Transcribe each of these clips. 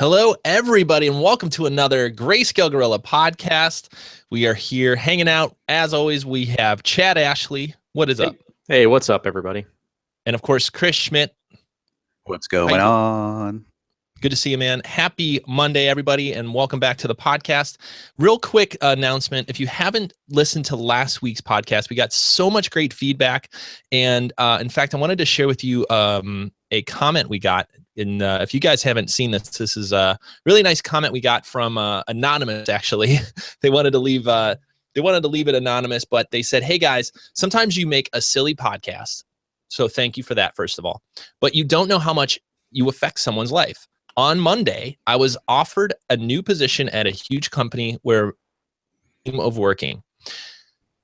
Hello, everybody, and welcome to another Greyscalegorilla Podcast. We are here hanging out. As always, we have Chad Ashley. What is up? Hey, what's up, everybody? And of course, Chris Schmidt. What's going on? Good to see you, man. Happy Monday, everybody, and welcome back to the podcast. Real quick announcement. If you haven't listened to last week's podcast, we got so much great feedback. And in fact, I wanted to share with you a comment we got. If you guys haven't seen this, this is a really nice comment we got from Anonymous, actually. They wanted to leave it anonymous, but they said, hey, guys, sometimes you make a silly podcast. So thank you for that, first of all. But you don't know how much you affect someone's life. On Monday, I was offered a new position at a huge company where of working.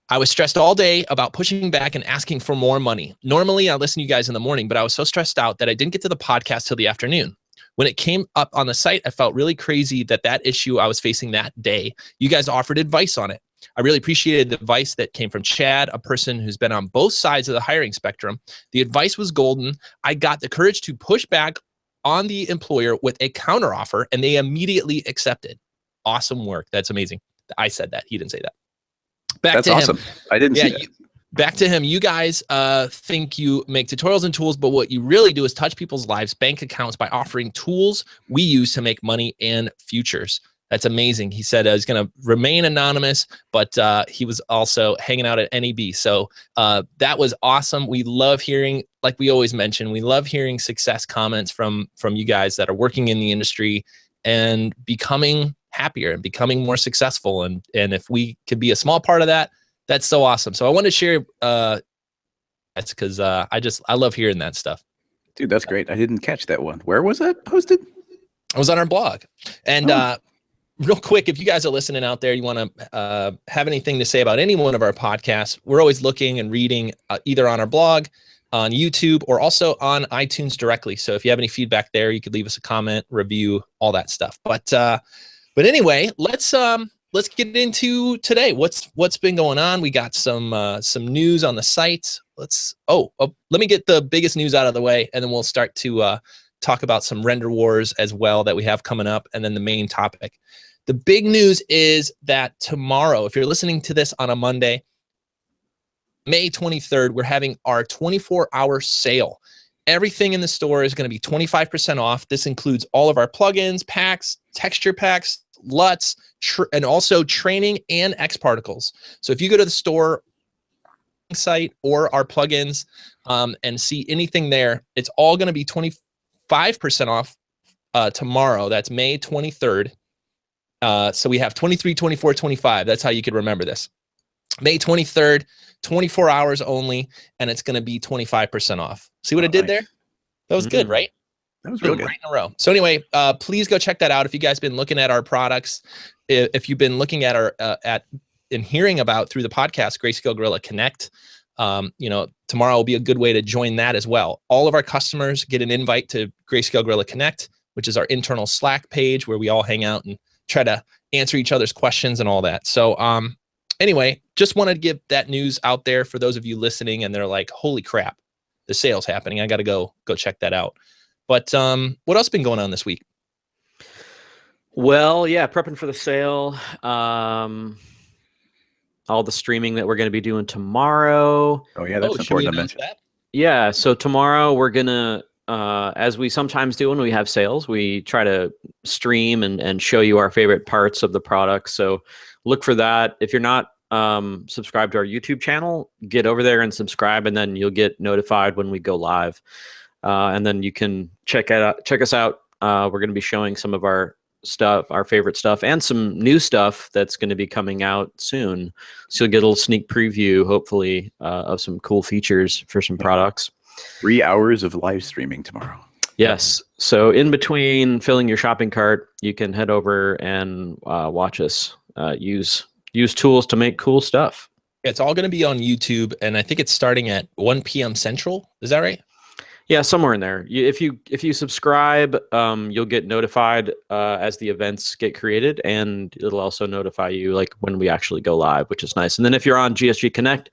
I was stressed all day about pushing back and asking for more money. Normally, I listen to you guys in the morning, but I was so stressed out that I didn't get to the podcast till the afternoon. When it came up on the site, I felt really crazy that issue I was facing that day, you guys offered advice on it. I really appreciated the advice that came from Chad, a person who's been on both sides of the hiring spectrum. The advice was golden. I got the courage to push back on the employer with a counteroffer, and they immediately accepted. Awesome work. That's amazing. I said that. He didn't say that. That's awesome. I didn't see that. Back to him. You guys think you make tutorials and tools, but what you really do is touch people's lives, bank accounts, by offering tools we use to make money and futures. That's amazing. He said he's going to remain anonymous, but he was also hanging out at NEB. So that was awesome. We love hearing, like we always mention, we love hearing success comments from you guys that are working in the industry and becoming happier and becoming more successful. And if we could be a small part of that, that's so awesome. So I want to share that's because I love hearing that stuff. Dude, that's great. I didn't catch that one. Where was that posted? I was on our blog. And real quick, if you guys are listening out there, you want to have anything to say about any one of our podcasts, we're always looking and reading either on our blog, on YouTube, or also on iTunes directly. So if you have any feedback there, you could leave us a comment, review, all that stuff. But anyway, let's get into today. What's been going on? We got some news on the site. Let me get the biggest news out of the way, and then we'll start to talk about some render wars as well that we have coming up, and then the main topic. The big news is that tomorrow, if you're listening to this on a Monday, May 23rd, we're having our 24-hour sale. Everything in the store is going to be 25% off. This includes all of our plugins, packs, texture packs, LUTs, and also training and X particles. So if you go to the store site or our plugins and see anything there, it's all going to be 25% off tomorrow. That's May 23rd. So we have 23, 24, 25. That's how you could remember this. May 23rd, 24 hours only, and it's going to be 25% off. See what I did there? That was good, right? That was real good. Right in a row. So anyway, please go check that out. If you guys been looking at our products, if you've been looking at our and hearing about through the podcast, Greyscalegorilla Connect, tomorrow will be a good way to join that as well. All of our customers get an invite to Greyscalegorilla Connect, which is our internal Slack page where we all hang out and try to answer each other's questions and all that. So anyway, just wanted to give that news out there for those of you listening and they're like, holy crap, the sale's happening. I got to go check that out. But what else been going on this week? Well, yeah, prepping for the sale. All the streaming that we're going to be doing tomorrow. Oh, yeah, that's important to mention. That? Yeah, so tomorrow we're going to, as we sometimes do when we have sales, we try to stream and show you our favorite parts of the product. So look for that. If you're not subscribed to our YouTube channel, get over there and subscribe, and then you'll get notified when we go live. And then you can check us out. We're going to be showing some of our stuff, our favorite stuff, and some new stuff that's going to be coming out soon. So you'll get a little sneak preview, hopefully, of some cool features for some products. 3 hours of live streaming tomorrow. Yes. So in between filling your shopping cart, you can head over and watch us use tools to make cool stuff. It's all going to be on YouTube, and I think it's starting at 1 p.m. Central. Is that right? Yeah, somewhere in there. If you subscribe, you'll get notified as the events get created, and it'll also notify you like when we actually go live, which is nice. And then if you're on GSG Connect,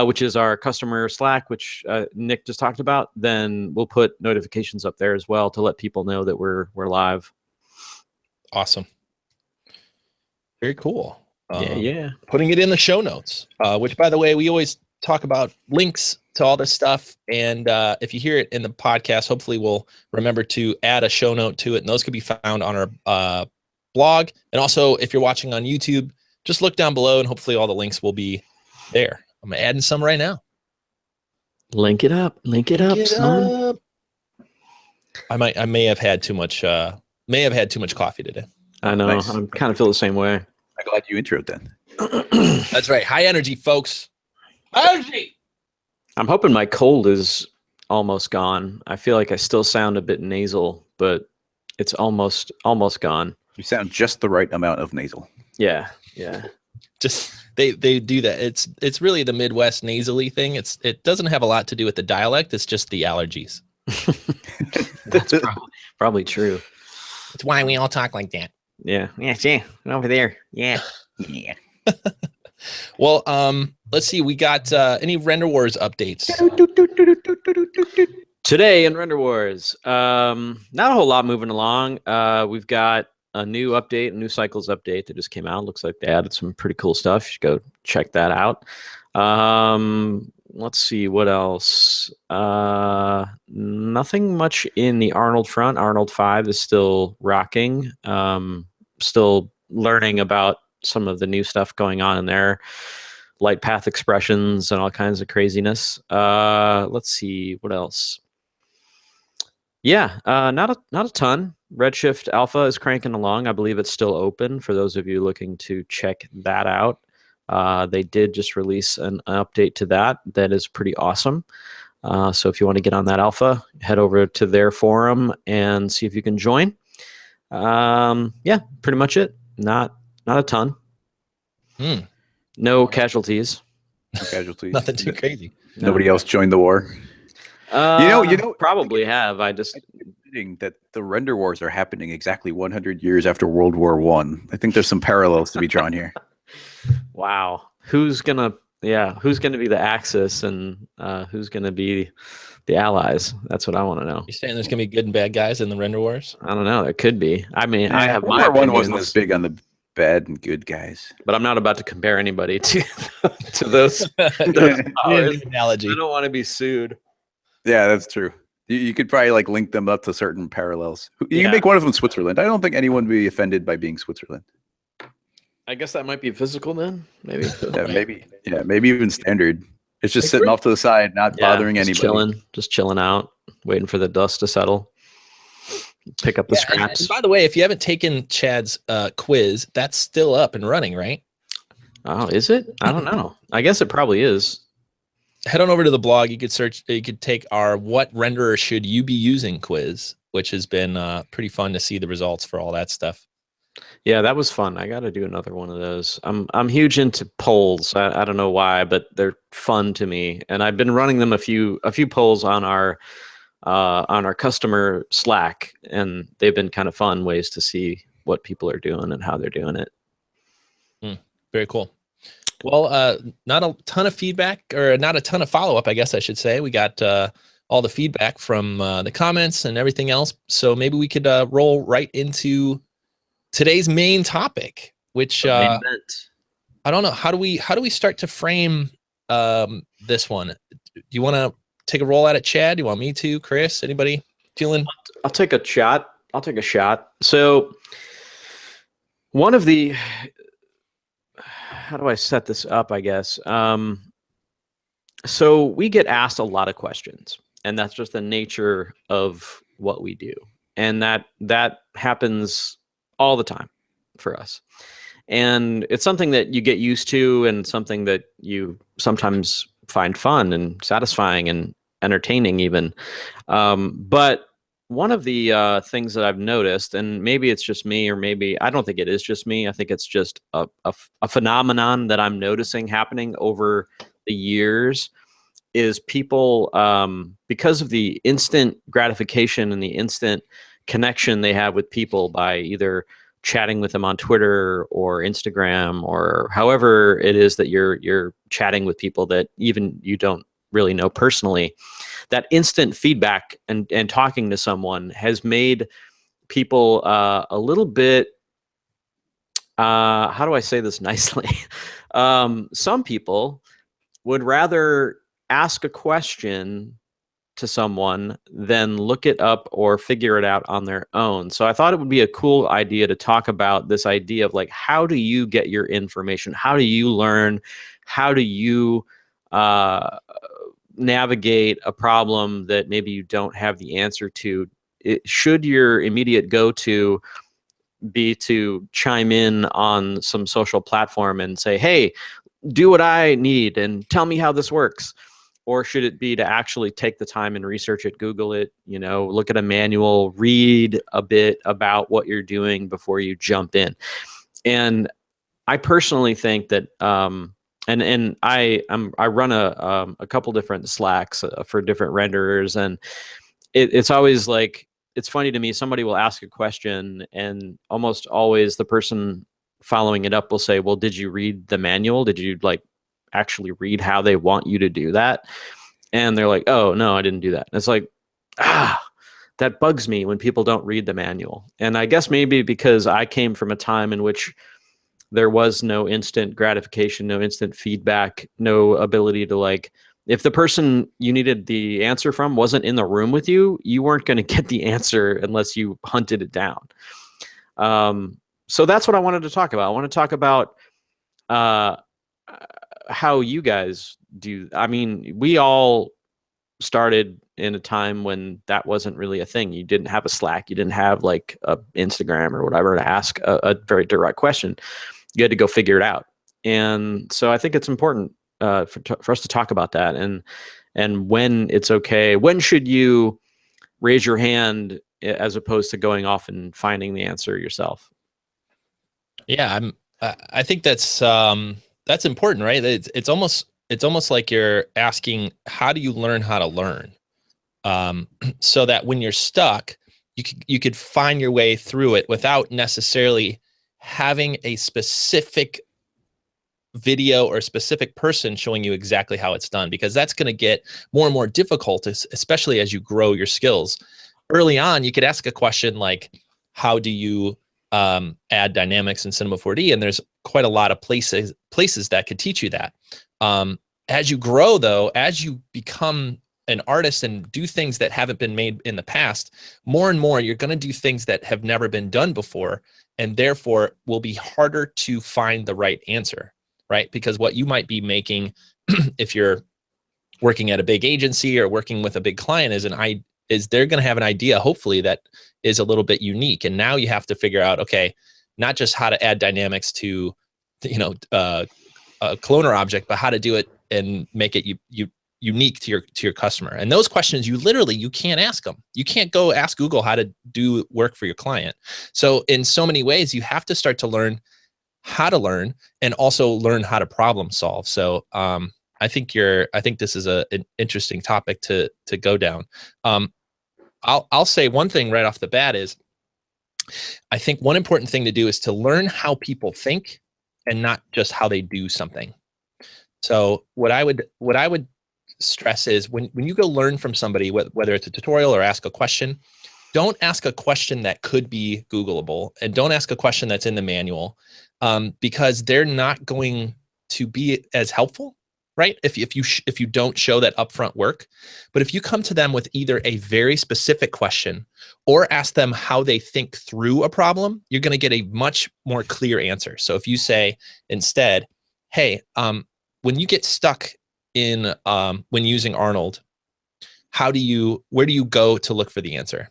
which is our customer Slack, which Nick just talked about, then we'll put notifications up there as well to let people know that we're live. Awesome. Very cool. Yeah. Putting it in the show notes, which, by the way, we always talk about links to all this stuff. And if you hear it in the podcast, hopefully we'll remember to add a show note to it. And those can be found on our blog. And also, if you're watching on YouTube, just look down below and hopefully all the links will be there. I'm adding some right now. Link it up, son. I may have had too much coffee today. I know. Nice. I'm kind of feel the same way. I'm glad you introed then. That's right. High energy, folks. Energy. I'm hoping my cold is almost gone. I feel like I still sound a bit nasal, but it's almost gone. You sound just the right amount of nasal. Yeah. Just they do that. It's really the Midwest nasally thing. It doesn't have a lot to do with the dialect. It's just the allergies. That's probably true. It's why we all talk like that. Yeah. Over there. Yeah. Well, let's see. We got any Render Wars updates Today in Render Wars, not a whole lot moving along. We've got a new update, a new cycles update that just came out. Looks like they added some pretty cool stuff. You should go check that out. Let's see what else. Nothing much in the Arnold front. Arnold 5 is still rocking. Still learning about some of the new stuff going on in there. Light path expressions and all kinds of craziness. Let's see what else. Yeah, not a ton. Redshift Alpha is cranking along. I believe it's still open for those of you looking to check that out. They did just release an update to that is pretty awesome. So if you want to get on that alpha, head over to their forum and see if you can join. Yeah, pretty much it. Not a ton. No casualties. No casualties. Nothing too crazy. Nobody else joined the war. You know, probably have. I just that the Render Wars are happening exactly 100 years after World War One. I think there's some parallels to be drawn here. Wow. Who's gonna be the Axis and who's gonna be the Allies? That's what I want to know. You saying there's gonna be good and bad guys in the Render Wars? I don't know. There could be. I mean, I have World my War One wasn't opinions, as big on the bad and good guys. but I'm not about to compare anybody to those powers. Analogy. I don't want to be sued. Yeah, that's true. You could probably like link them up to certain parallels. You Yeah. can make one of them Switzerland. I don't think anyone would be offended by being Switzerland. I guess that might be physical then. Maybe. Maybe even standard. It's just sitting off to the side, not bothering anybody. Just chilling out, waiting for the dust to settle. Pick up the scraps. And by the way, if you haven't taken Chad's quiz, that's still up and running, right? Oh, is it? I don't know. I guess it probably is. Head on over to the blog. You could take our "What renderer should you be using" quiz, which has been pretty fun to see the results for all that stuff. Yeah, that was fun. I got to do another one of those. I'm huge into polls. I don't know why, but they're fun to me, and I've been running them a few polls on our customer Slack, and they've been kind of fun ways to see what people are doing and how they're doing it. Very cool. Well, not a ton of feedback, or not a ton of follow-up, I guess I should say. We got all the feedback from the comments and everything else. So maybe we could roll right into today's main topic, which I don't know. How do we start to frame this one? Do you want to take a roll at it, Chad? Do you want me to? Chris? Anybody feeling? I'll take a shot. So one of the, how do I set this up, I guess? So we get asked a lot of questions, and that's just the nature of what we do. And that happens all the time for us. And it's something that you get used to, and something that you sometimes find fun and satisfying and entertaining even. But one of the things that I've noticed, and maybe it's just me, or maybe I don't think it is just me. I think it's just a phenomenon that I'm noticing happening over the years, is people, because of the instant gratification and the instant connection they have with people by either chatting with them on Twitter or Instagram, or however it is that you're chatting with people that even you don't really know personally, that instant feedback and talking to someone has made people a little bit how do I say this nicely? Some people would rather ask a question to someone than look it up or figure it out on their own. So I thought it would be a cool idea to talk about this idea of like, how do you get your information? How do you learn? How do you navigate a problem that maybe you don't have the answer to? Should your immediate go-to be to chime in on some social platform and say, hey, do what I need and tell me how this works? Or should it be to actually take the time and research it, Google it, look at a manual, read a bit about what you're doing before you jump in? And I personally think that, and I run a couple different Slacks for different renderers, and it's always like, it's funny to me, somebody will ask a question and almost always the person following it up will say, well, did you read the manual? Did you actually read how they want you to do that? And they're like, oh no, I didn't do that. And it's like, that bugs me when people don't read the manual. And I guess maybe because I came from a time in which there was no instant gratification, no instant feedback, no ability to if the person you needed the answer from wasn't in the room with you, you weren't going to get the answer unless you hunted it down. So that's what I wanted to talk about. I want to talk about how you guys do. I mean, we all started in a time when that wasn't really a thing. You didn't have a Slack. You didn't have a Instagram or whatever to ask a very direct question. You had to go figure it out. And so I think it's important for us to talk about that, and when it's okay. When should you raise your hand as opposed to going off and finding the answer yourself? Yeah, I think that's important, right? It's almost like you're asking, how do you learn how to learn? So that when you're stuck, you could find your way through it without necessarily having a specific video or a specific person showing you exactly how it's done, because that's going to get more and more difficult, especially as you grow your skills. Early on, you could ask a question like, how do you add dynamics in Cinema 4D? And there's quite a lot of places that could teach you that. As you grow, though, as you become an artist and do things that haven't been made in the past, more and more, you're going to do things that have never been done before, and therefore will be harder to find the right answer, right? Because what you might be making, if you're working at a big agency or working with a big client, is they're going to have an idea, hopefully, that is a little bit unique. And now you have to figure out, okay, not just how to add dynamics to, a cloner object, but how to do it and make it unique to your customer. And those questions, you can't ask them. You can't go ask Google how to do work for your client. So in so many ways, you have to start to learn how to learn and also learn how to problem solve. So I think this is an interesting topic to go down. I'll say one thing right off the bat is, I think one important thing to do is to learn how people think and not just how they do something. So what I would stress is, when you go learn from somebody, whether it's a tutorial or ask a question, don't ask a question that could be Googleable, and don't ask a question that's in the manual, because they're not going to be as helpful, right? If you don't show that upfront work. But if you come to them with either a very specific question or ask them how they think through a problem, you're going to get a much more clear answer. So if you say instead, hey, when you get stuck in when using Arnold, where do you go to look for the answer?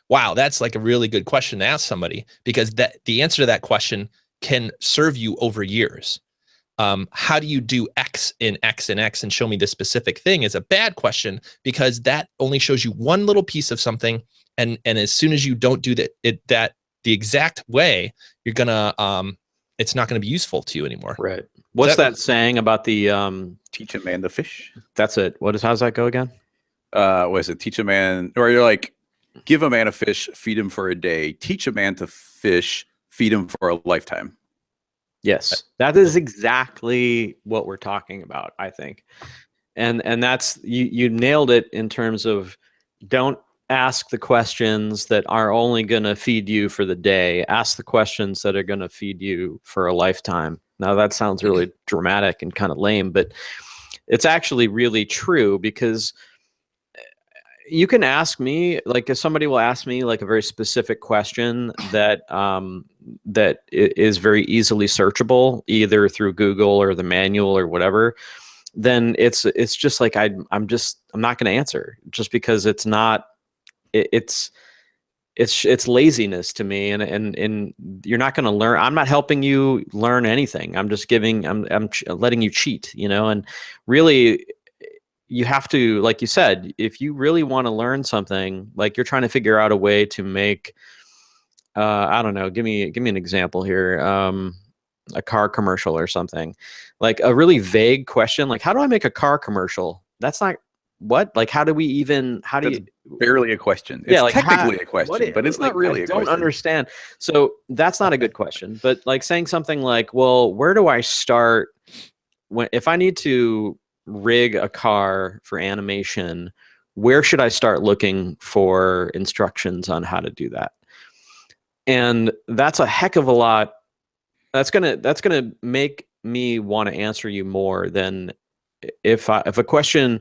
Wow, that's like a really good question to ask somebody, because the answer to that question can serve you over years. How do you do X in X and X and show me this specific thing is a bad question, because that only shows you one little piece of something. And as soon as you don't do that the exact way, you're gonna it's not gonna be useful to you anymore. Right. What's that saying about the teach a man to fish? That's it. How's that go again? What is it? Teach a man, or you're like, give a man a fish, feed him for a day. Teach a man to fish, feed him for a lifetime. Yes, that is exactly what we're talking about, I think. And that's, you nailed it in terms of, don't ask the questions that are only going to feed you for the day. Ask the questions that are going to feed you for a lifetime. Now that sounds really dramatic and kind of lame, but it's actually really true, because you can ask me, like, if somebody will ask me like a very specific question that is very easily searchable, either through Google or the manual or whatever, then it's just like I'm not going to answer, just because it's not it's laziness to me, and you're not going to learn. I'm not helping you learn anything. I'm just I'm letting you cheat, and really you have to, like you said, if you really want to learn something, like you're trying to figure out a way to make, I don't know, give me an example here. A car commercial or something, like a really vague question, like, how do I make a car commercial? That's not what, like, how do you barely a question. It's like technically a question, but it's not really a question. I don't understand. So that's not a good question. But like saying something like, well, where do I start if I need to rig a car for animation, where should I start looking for instructions on how to do that? And that's a heck of a lot. That's gonna make me want to answer you more than if a question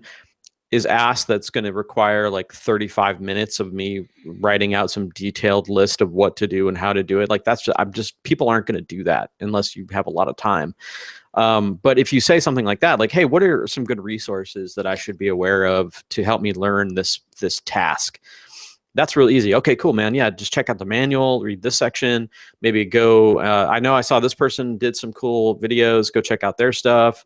is asked that's going to require like 35 minutes of me writing out some detailed list of what to do and how to do it. Like people aren't going to do that unless you have a lot of time. But if you say something like that, like, hey, what are some good resources that I should be aware of to help me learn this task? That's really easy. Okay, cool, man. Yeah, just check out the manual, read this section, maybe go, I know I saw this person did some cool videos, go check out their stuff.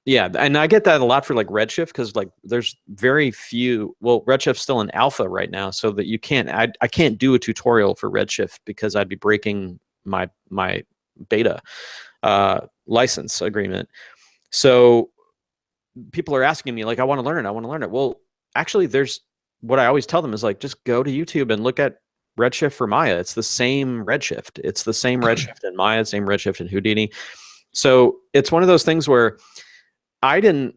Yeah, and I get that a lot for like Redshift, because like there's very few, well, Redshift's still in alpha right now, so that you can't, I can't do a tutorial for Redshift because I'd be breaking my beta license agreement. So people are asking me like, I want to learn it. Well, actually what I always tell them is like, just go to YouTube and look at Redshift for Maya. It's the same Redshift. It's the same Redshift in Maya, same Redshift in Houdini. So it's one of those things where nobody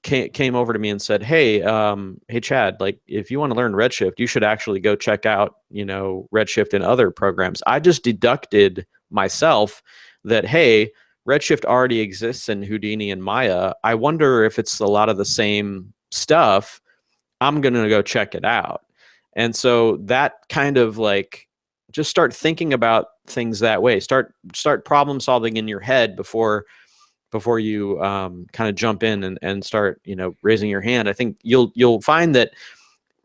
came over to me and said, hey, Chad, like, if you want to learn Redshift, you should actually go check out, Redshift and other programs. I just deducted myself that, hey, Redshift already exists in Houdini and Maya. I wonder if it's a lot of the same stuff. I'm going to go check it out. And so that kind of like, just start thinking about things that way. Start problem solving in your head before you kind of jump in and start, raising your hand. I think you'll find that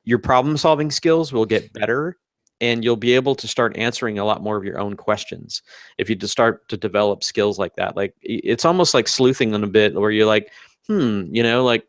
your problem solving skills will get better, and you'll be able to start answering a lot more of your own questions if you just start to develop skills like that. Like, it's almost like sleuthing in a bit, where you're like, like,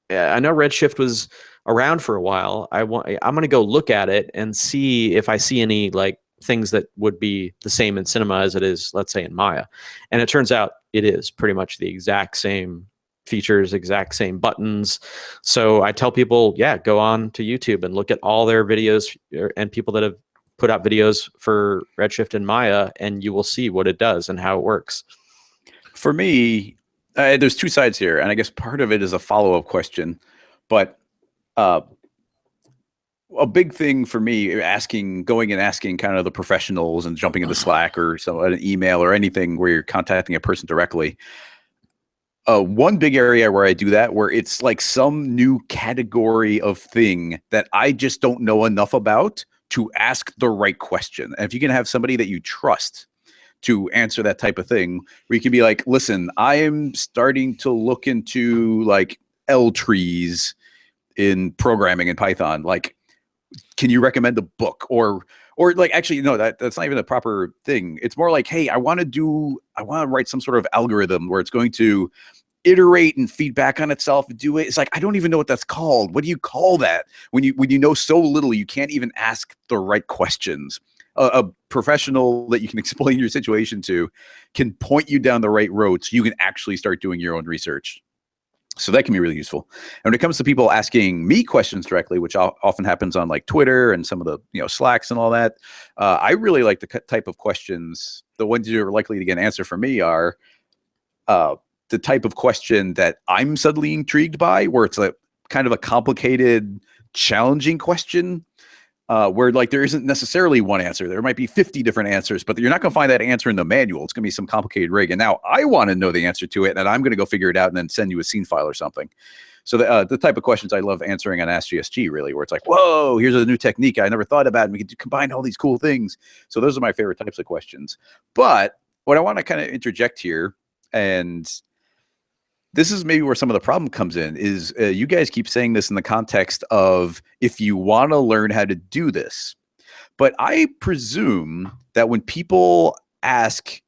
I know Redshift was around for a while. I'm going to go look at it and see if I see any like things that would be the same in Cinema as it is, let's say, in Maya. And it turns out it is pretty much the exact same features, exact same buttons. So I tell people, yeah, go on to YouTube and look at all their videos and people that have put out videos for Redshift and Maya, and you will see what it does and how it works. For me, there's two sides here, and I guess part of it is a follow-up question, but a big thing for me, going and asking kind of the professionals and jumping into Slack or an email or anything where you're contacting a person directly. One big area where I do that, where it's like some new category of thing that I just don't know enough about to ask the right question. And if you can have somebody that you trust to answer that type of thing, where you can be like, listen, I am starting to look into like L trees in programming in Python. Like, can you recommend a book or like, actually, no, that's not even a proper thing. It's more like, hey, I want to write some sort of algorithm where it's going to iterate and feedback on itself and do it. It's like, I don't even know what that's called. What do you call that? When you know so little, you can't even ask the right questions. A professional that you can explain your situation to can point you down the right road so you can actually start doing your own research. So that can be really useful. And when it comes to people asking me questions directly, which often happens on like Twitter and some of the Slacks and all that, I really like the type of questions. The ones you're likely to get an answer from me are, the type of question that I'm suddenly intrigued by, where it's a kind of a complicated, challenging question, where like there isn't necessarily one answer. There might be 50 different answers, but you're not going to find that answer in the manual. It's going to be some complicated rig. And now I want to know the answer to it, and I'm going to go figure it out and then send you a scene file or something. So the type of questions I love answering on AskGSG, really, where it's like, whoa, here's a new technique I never thought about, and we can combine all these cool things. So those are my favorite types of questions. But what I want to kind of interject here, and this is maybe where some of the problem comes in, is you guys keep saying this in the context of if you want to learn how to do this. But I presume that when people ask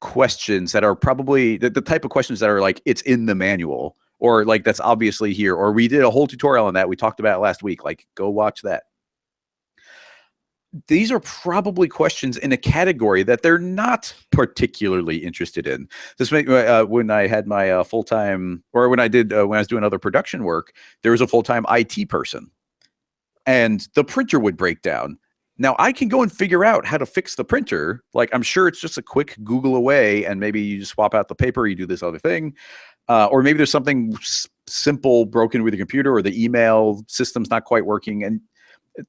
questions that are probably the type of questions that are like, it's in the manual, or like that's obviously here, or we did a whole tutorial on that, we talked about it last week, like go watch that. These are probably questions in a category that they're not particularly interested in. This when I had my full-time, or when I was doing other production work, there was a full-time IT person, and the printer would break down. Now I can go and figure out how to fix the printer. Like, I'm sure it's just a quick Google away, and maybe you just swap out the paper, you do this other thing. Or maybe there's something simple broken with your computer, or the email system's not quite working, and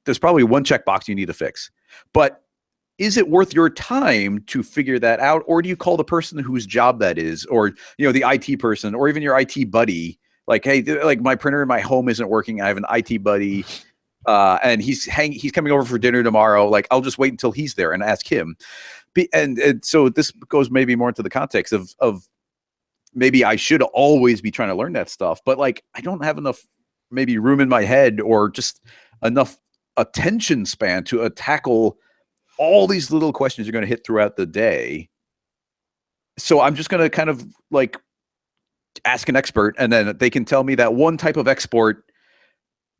there's probably one checkbox you need to fix. But is it worth your time to figure that out? Or do you call the person whose job that is, or, you know, the IT person, or even your IT buddy, like, hey, like my printer in my home isn't working. I have an IT buddy, and he's coming over for dinner tomorrow. Like, I'll just wait until he's there and ask him. And so this goes maybe more into the context of maybe I should always be trying to learn that stuff, but like, I don't have enough maybe room in my head, or just enough attention span to tackle all these little questions you're going to hit throughout the day. So I'm just going to kind of like ask an expert, and then they can tell me that one type of export.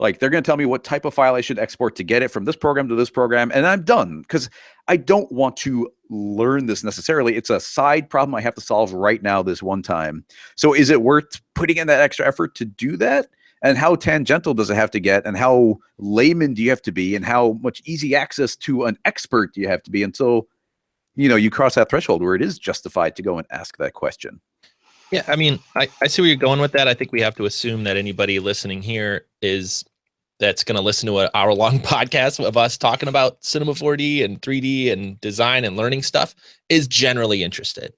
Like, they're going to tell me what type of file I should export to get it from this program to this program, and I'm done, because I don't want to learn this necessarily. It's a side problem I have to solve right now this one time. So is it worth putting in that extra effort to do that? And how tangential does it have to get? And how layman do you have to be? And how much easy access to an expert do you have to be until, you know, you cross that threshold where it is justified to go and ask that question? Yeah, I mean, I see where you're going with that. I think we have to assume that anybody listening here that's going to listen to an hour-long podcast of us talking about Cinema 4D and 3D and design and learning stuff is generally interested,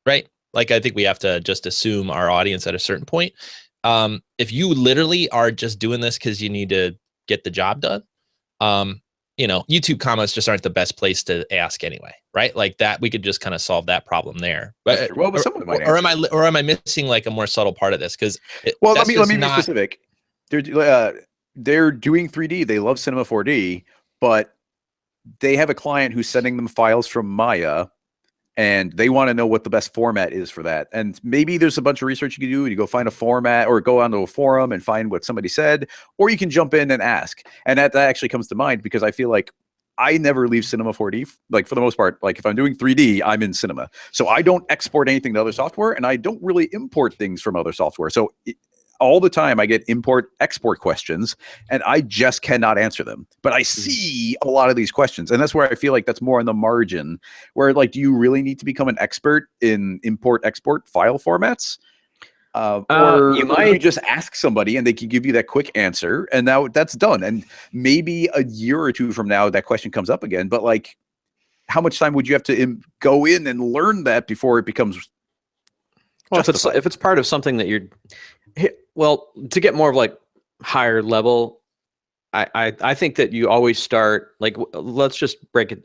right? Like, I think we have to just assume our audience at a certain point. If you literally are just doing this because you need to get the job done, you know, YouTube comments just aren't the best place to ask anyway, right? Like that, we could just kind of solve that problem there. But well, but someone might or am I missing like a more subtle part of this? Because let me be specific. They're doing 3D. They love Cinema 4D, but they have a client who's sending them files from Maya, and they want to know what the best format is for that. And maybe there's a bunch of research you can do. You go find a format, or go onto a forum and find what somebody said, or you can jump in and ask. And that actually comes to mind, because I feel like I never leave Cinema 4D. Like, for the most part, like if I'm doing 3D, I'm in Cinema. So I don't export anything to other software, and I don't really import things from other software. So all the time I get import-export questions, and I just cannot answer them. But I see a lot of these questions, and that's where I feel like that's more on the margin, where like, do you really need to become an expert in import-export file formats? Or you just ask somebody and they can give you that quick answer, and now that's done. And maybe a year or two from now, that question comes up again. But like, how much time would you have to go in and learn that before it becomes justified? If it's part of something that you're... Well, to get more of like higher level, I think that you always start like, let's just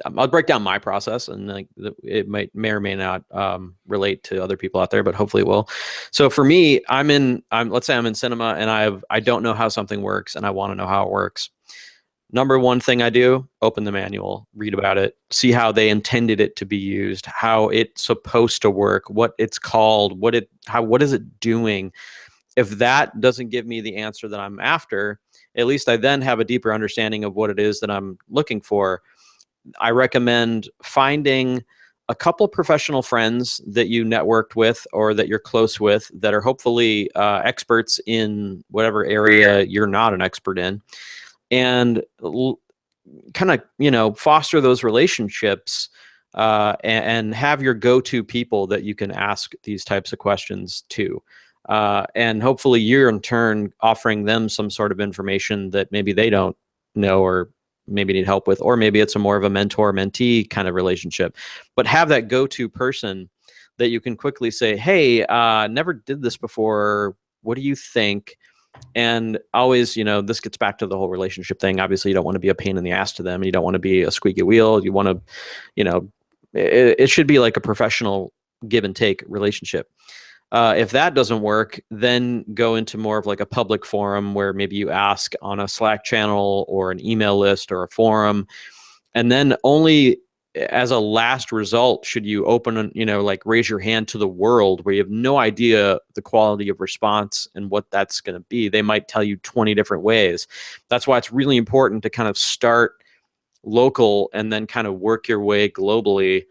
I'll break down my process, and like it may or may not relate to other people out there, but hopefully it will. So for me, let's say I'm in Cinema, and I don't know how something works, and I want to know how it works. Number one thing I do, open the manual, read about it, see how they intended it to be used, how it's supposed to work, what it's called, what is it doing. If that doesn't give me the answer that I'm after, at least I then have a deeper understanding of what it is that I'm looking for. I recommend finding a couple professional friends that you networked with, or that you're close with, that are hopefully experts in whatever area you're not an expert in, and kind of, foster those relationships and have your go-to people that you can ask these types of questions to. And hopefully you're in turn offering them some sort of information that maybe they don't know or maybe need help with, or maybe it's a more of a mentor-mentee kind of relationship. But have that go-to person that you can quickly say, hey, never did this before. What do you think? And always, this gets back to the whole relationship thing. Obviously, you don't want to be a pain in the ass to them. You don't want to be a squeaky wheel. You want to, it should be like a professional give and take relationship. If that doesn't work, then go into more of like a public forum where maybe you ask on a Slack channel or an email list or a forum. And then only as a last result should you open, like raise your hand to the world, where you have no idea the quality of response and what that's going to be. They might tell you 20 different ways. That's why it's really important to kind of start local and then kind of work your way globally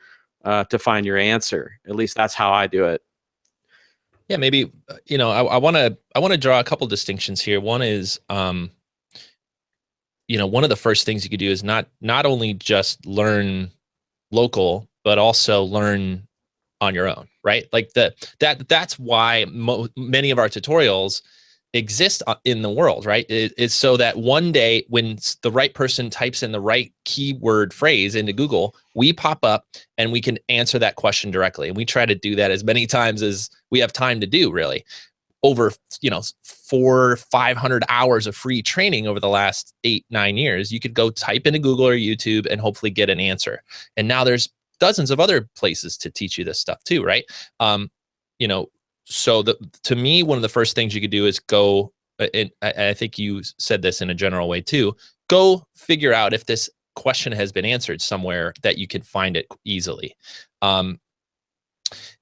to find your answer. At least that's how I do it. Yeah, maybe, I want to draw a couple distinctions here. One is, one of the first things you could do is not only just learn local, but also learn on your own, right? Like that's why many of our tutorials exist in the world, right? It's so that one day when the right person types in the right keyword phrase into Google, we pop up and we can answer that question directly. And we try to do that as many times as we have time to do, really. Over 400-500 hours of free training over the last 8-9 years, you could go type into Google or YouTube and hopefully get an answer. And now there's dozens of other places to teach you this stuff too, right? So to me, one of the first things you could do is go, and I think you said this in a general way too, go figure out if this question has been answered somewhere that you can find it easily.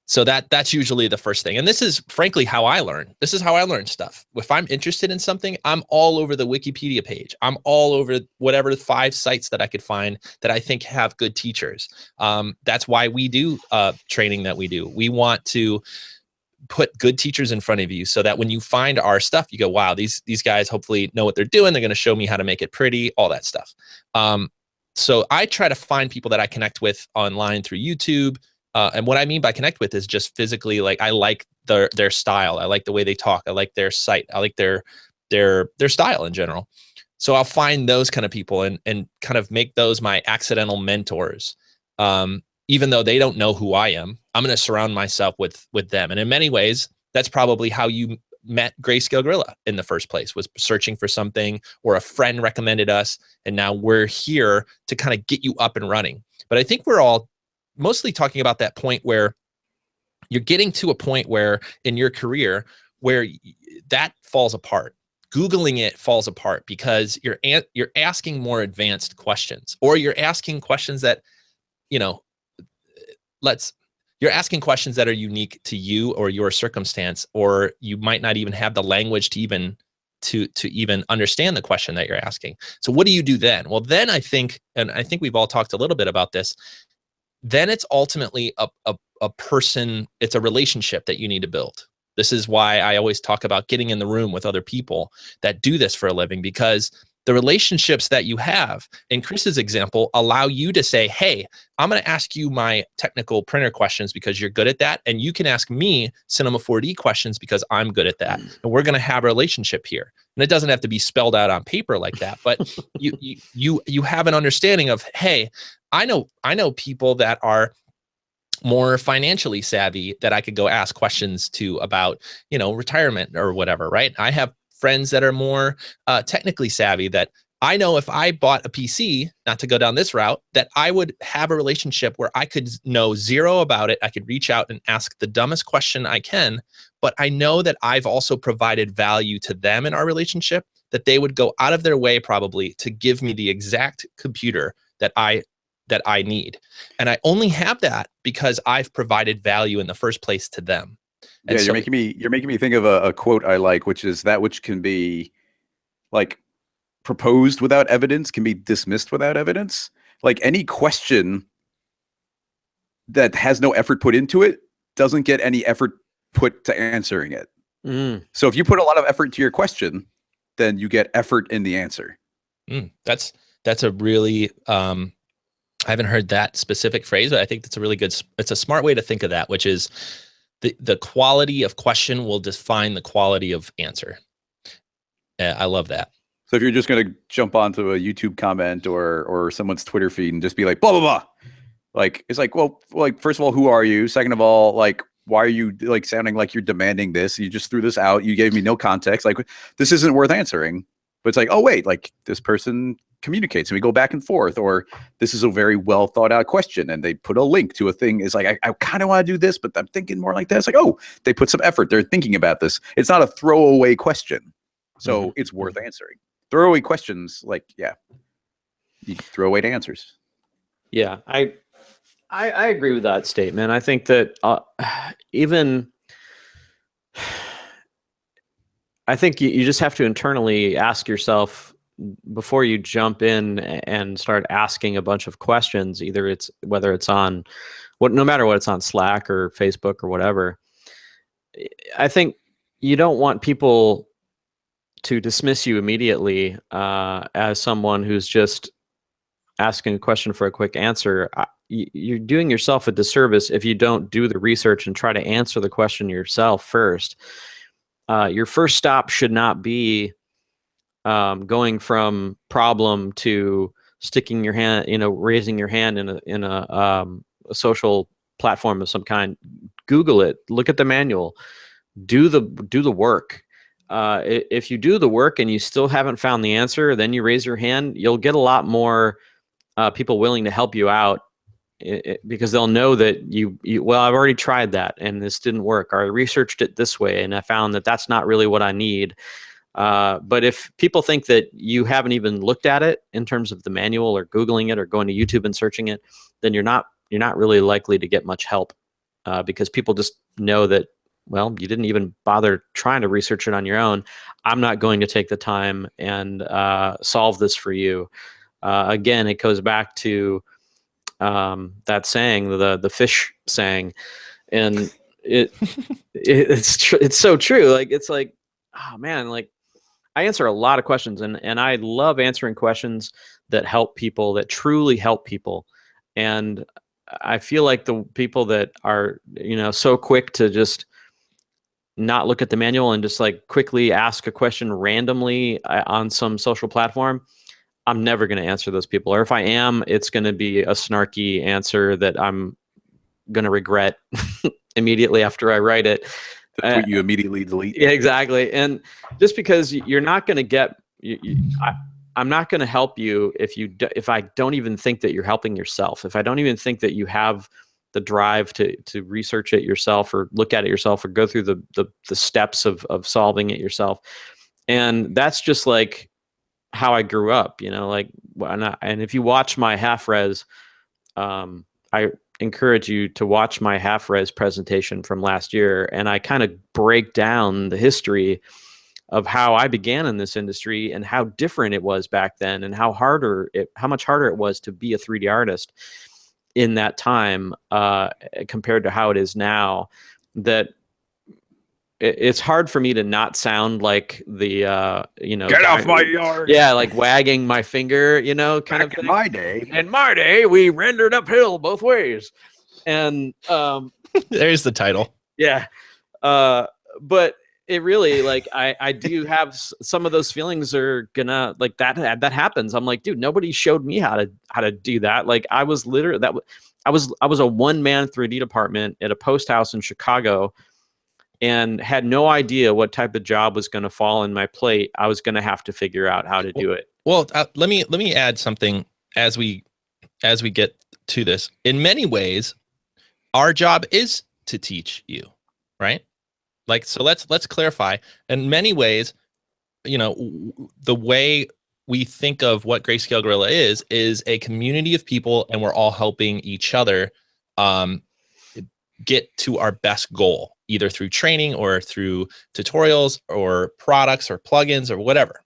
So that's usually the first thing. And this is frankly how I learn. This is how I learn stuff. If I'm interested in something, I'm all over the Wikipedia page. I'm all over whatever 5 sites that I could find that I think have good teachers. That's why we do training that we do. We want to put good teachers in front of you so that when you find our stuff, you go, wow, these guys hopefully know what they're doing. They're going to show me how to make it pretty, all that stuff. So I try to find people that I connect with online through YouTube. And what I mean by connect with is just physically, like I like their style. I like the way they talk. I like their site. I like their style in general. So I'll find those kind of people and kind of make those my accidental mentors. Even though they don't know who I am, I'm going to surround myself with them. And in many ways, that's probably how you met Greyscalegorilla in the first place, was searching for something, or a friend recommended us. And now we're here to kind of get you up and running. But I think we're all mostly talking about that point where you're getting to a point where in your career where that falls apart. Googling it falls apart because you're asking more advanced questions, or you're asking questions that, you're asking questions that are unique to you or your circumstance, or you might not even have the language to even understand the question that you're asking. So what do you do then? Well, then I think we've all talked a little bit about this. Then it's ultimately a person, it's a relationship that you need to build. This is why I always talk about getting in the room with other people that do this for a living, because the relationships that you have, in Chris's example, allow you to say, hey, I'm going to ask you my technical printer questions because you're good at that. And you can ask me Cinema 4D questions because I'm good at that. And we're going to have a relationship here. And it doesn't have to be spelled out on paper like that, but you have an understanding of, hey, I know people that are more financially savvy that I could go ask questions to about, retirement or whatever, right? I have friends that are more technically savvy that I know if I bought a PC, not to go down this route, that I would have a relationship where I could know zero about it. I could reach out and ask the dumbest question I can, but I know that I've also provided value to them in our relationship, that they would go out of their way probably to give me the exact computer that I need. And I only have that because I've provided value in the first place to them. And yeah, you're making me think of a quote I like, which is, that which can be like proposed without evidence can be dismissed without evidence. Like any question that has no effort put into it doesn't get any effort put to answering it. So if you put a lot of effort into your question, then you get effort in the answer. That's a really I haven't heard that specific phrase, but I think that's a really good, it's a smart way to think of that, which is the quality of question will define the quality of answer. I love that. So if you're just going to jump onto a YouTube comment or someone's Twitter feed and just be like, blah, blah, blah. Like, it's like, well, like, first of all, who are you? Second of all, like, why are you like sounding like you're demanding this? You just threw this out. You gave me no context. Like, this isn't worth answering. But it's like, oh, wait, like this person communicates and we go back and forth, or this is a very well thought out question and they put a link to a thing. It's like, I kind of want to do this, but I'm thinking more like that. It's like, oh, they put some effort. They're thinking about this. It's not a throwaway question. So it's worth answering. Throwaway questions, like, yeah, you throw away the answers. Yeah, I agree with that statement. I think that I think you just have to internally ask yourself before you jump in and start asking a bunch of questions, whether it's on no matter what, it's on Slack or Facebook or whatever. I think you don't want people to dismiss you immediately as someone who's just asking a question for a quick answer. You're doing yourself a disservice if you don't do the research and try to answer the question yourself first. Your first stop should not be going from problem to sticking your hand, raising your hand in a social platform of some kind. Google it, look at the manual, do the work. If you do the work and you still haven't found the answer, then you raise your hand. You'll get a lot more people willing to help you out because they'll know that well, I've already tried that and this didn't work, or I researched it this way and I found that that's not really what I need. But if people think that you haven't even looked at it in terms of the manual or Googling it or going to YouTube and searching it, then you're not really likely to get much help because people just know that, well, you didn't even bother trying to research it on your own. I'm not going to take the time and solve this for you. Again, it goes back to that saying, the fish saying, and it's so true. Like, it's like, oh man, like I answer a lot of questions and I love answering questions that help people, that truly help people. And I feel like the people that are, so quick to just not look at the manual and just like quickly ask a question randomly on some social platform, I'm never going to answer those people. Or if I am, it's going to be a snarky answer that I'm going to regret immediately after I write it. The tweet you immediately delete. Yeah, exactly. And just because you're not going to get, I'm not going to help you if I don't even think that you're helping yourself. If I don't even think that you have the drive to research it yourself or look at it yourself or go through the steps of solving it yourself. And that's just like how I grew up, like, and if you watch my half-res, I encourage you to watch my half-res presentation from last year. And I kind of break down the history of how I began in this industry and how different it was back then and how much harder it was to be a 3D artist in that time compared to how it is now. That it's hard for me to not sound like the get off my yard. Yeah, like wagging my finger, kind Back of thing. In my day, we rendered uphill both ways, and there's the title. Yeah, but it really, like, I do have some of those feelings are gonna, like, that happens. I'm like, dude, nobody showed me how to do that. Like, I was literally I was a one-man 3D department at a post house in Chicago and had no idea what type of job was going to fall in my plate. I was going to have to figure out how to do it. Well, let me add something as we get to this. In many ways, our job is to teach you, right? Like, so let's clarify. In many ways, the way we think of what Grayscale Gorilla is a community of people, and we're all helping each other get to our best goal, either through training or through tutorials or products or plugins or whatever.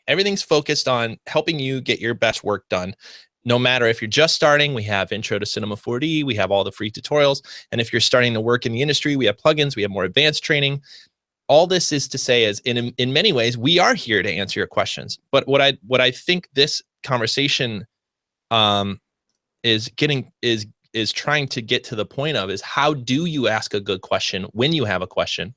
Everything's focused on helping you get your best work done. No matter if you're just starting, we have Intro to Cinema 4D, we have all the free tutorials. And if you're starting to work in the industry, we have plugins, we have more advanced training. All this is to say is in many ways, we are here to answer your questions. But what I think this conversation is trying to get to the point of is how do you ask a good question when you have a question?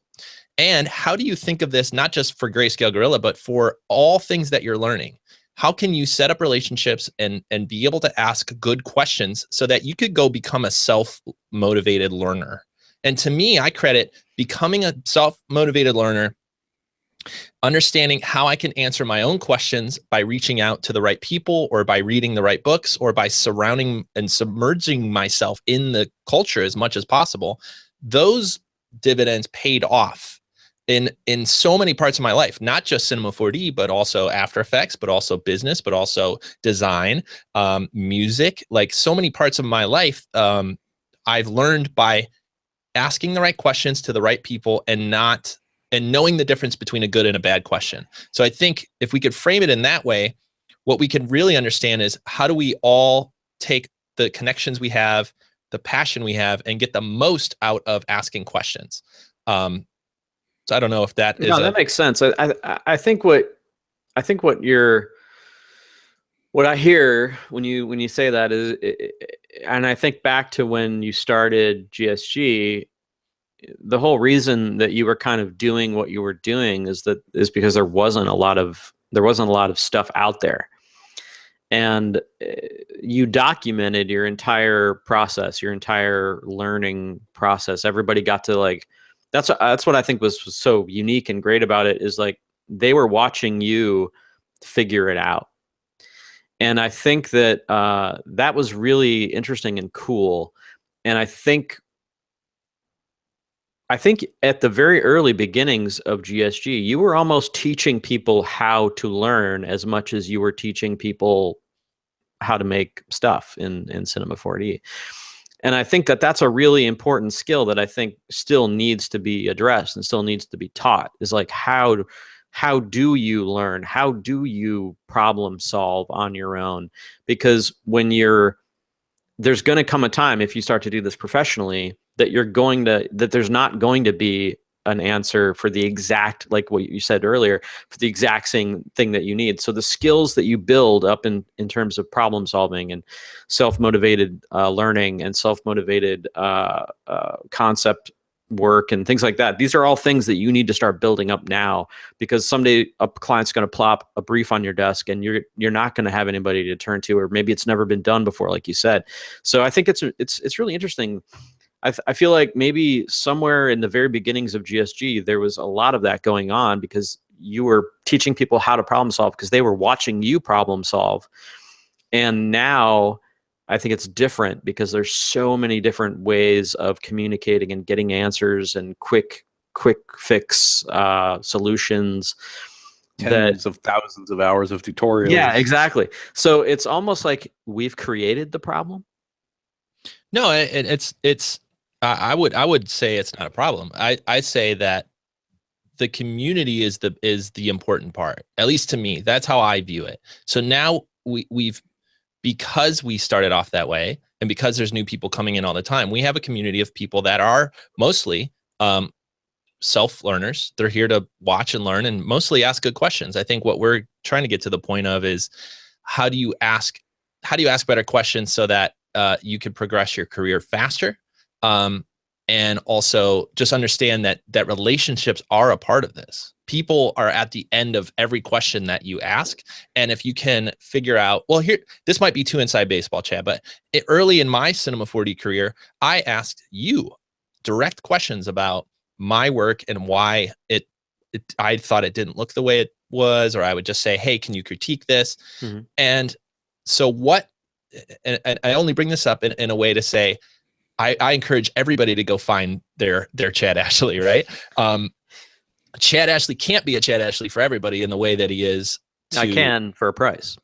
And how do you think of this, not just for Grayscale Gorilla, but for all things that you're learning? How can you set up relationships and be able to ask good questions so that you could go become a self-motivated learner? And to me, I credit becoming a self-motivated learner, understanding how I can answer my own questions by reaching out to the right people, or by reading the right books, or by surrounding and submerging myself in the culture as much as possible. Those dividends paid off in so many parts of my life, not just Cinema 4D, but also After Effects, but also business, but also design, music, like so many parts of my life. I've learned by asking the right questions to the right people and knowing the difference between a good and a bad question. So I think if we could frame it in that way, what we can really understand is how do we all take the connections we have, the passion we have, and get the most out of asking questions. So I don't know if that is. No, that makes sense. I think what I hear when you say that is, and I think back to when you started GSG, the whole reason that you were kind of doing what you were doing is because there wasn't a lot of stuff out there, and you documented your entire process, your entire learning process. Everybody got to that's what I think was so unique and great about it, is like they were watching you figure it out. And I think that that was really interesting and cool. And I think at the very early beginnings of GSG, you were almost teaching people how to learn as much as you were teaching people how to make stuff in Cinema 4D. And I think that that's a really important skill that I think still needs to be addressed and still needs to be taught, is like, how do you learn? How do you problem solve on your own? Because there's going to come a time, if you start to do this professionally, that there's not going to be an answer for the exact, like what you said earlier, for the exact same thing that you need. So the skills that you build up in terms of problem solving and self-motivated learning and self-motivated concept work and things like that, these are all things that you need to start building up now, because someday a client's going to plop a brief on your desk and you're not going to have anybody to turn to, or maybe it's never been done before, like you said. So I think it's really interesting. I feel like maybe somewhere in the very beginnings of GSG, there was a lot of that going on, because you were teaching people how to problem solve because they were watching you problem solve. And now I think it's different, because there's so many different ways of communicating and getting answers and quick fix solutions. Tens of thousands of hours of tutorials. Yeah, exactly. So it's almost like we've created the problem. No, it's I would say it's not a problem. I say that the community is the important part, at least to me. That's how I view it. So now we've because we started off that way, and because there's new people coming in all the time, we have a community of people that are mostly self-learners. They're here to watch and learn and mostly ask good questions. I think what we're trying to get to the point of is how do you ask better questions so that you can progress your career faster, and also just understand that relationships are a part of this. People are at the end of every question that you ask, and if you can figure out, well, here, this might be too inside baseball, Chad, but early in my Cinema 4D career, I asked you direct questions about my work and why I thought it didn't look the way it was, or I would just say, hey, can you critique this? Mm-hmm. And so and I only bring this up in a way to say, I encourage everybody to go find their Chad Ashley, right? Chad Ashley can't be a Chad Ashley for everybody in the way that he is. I can for a price.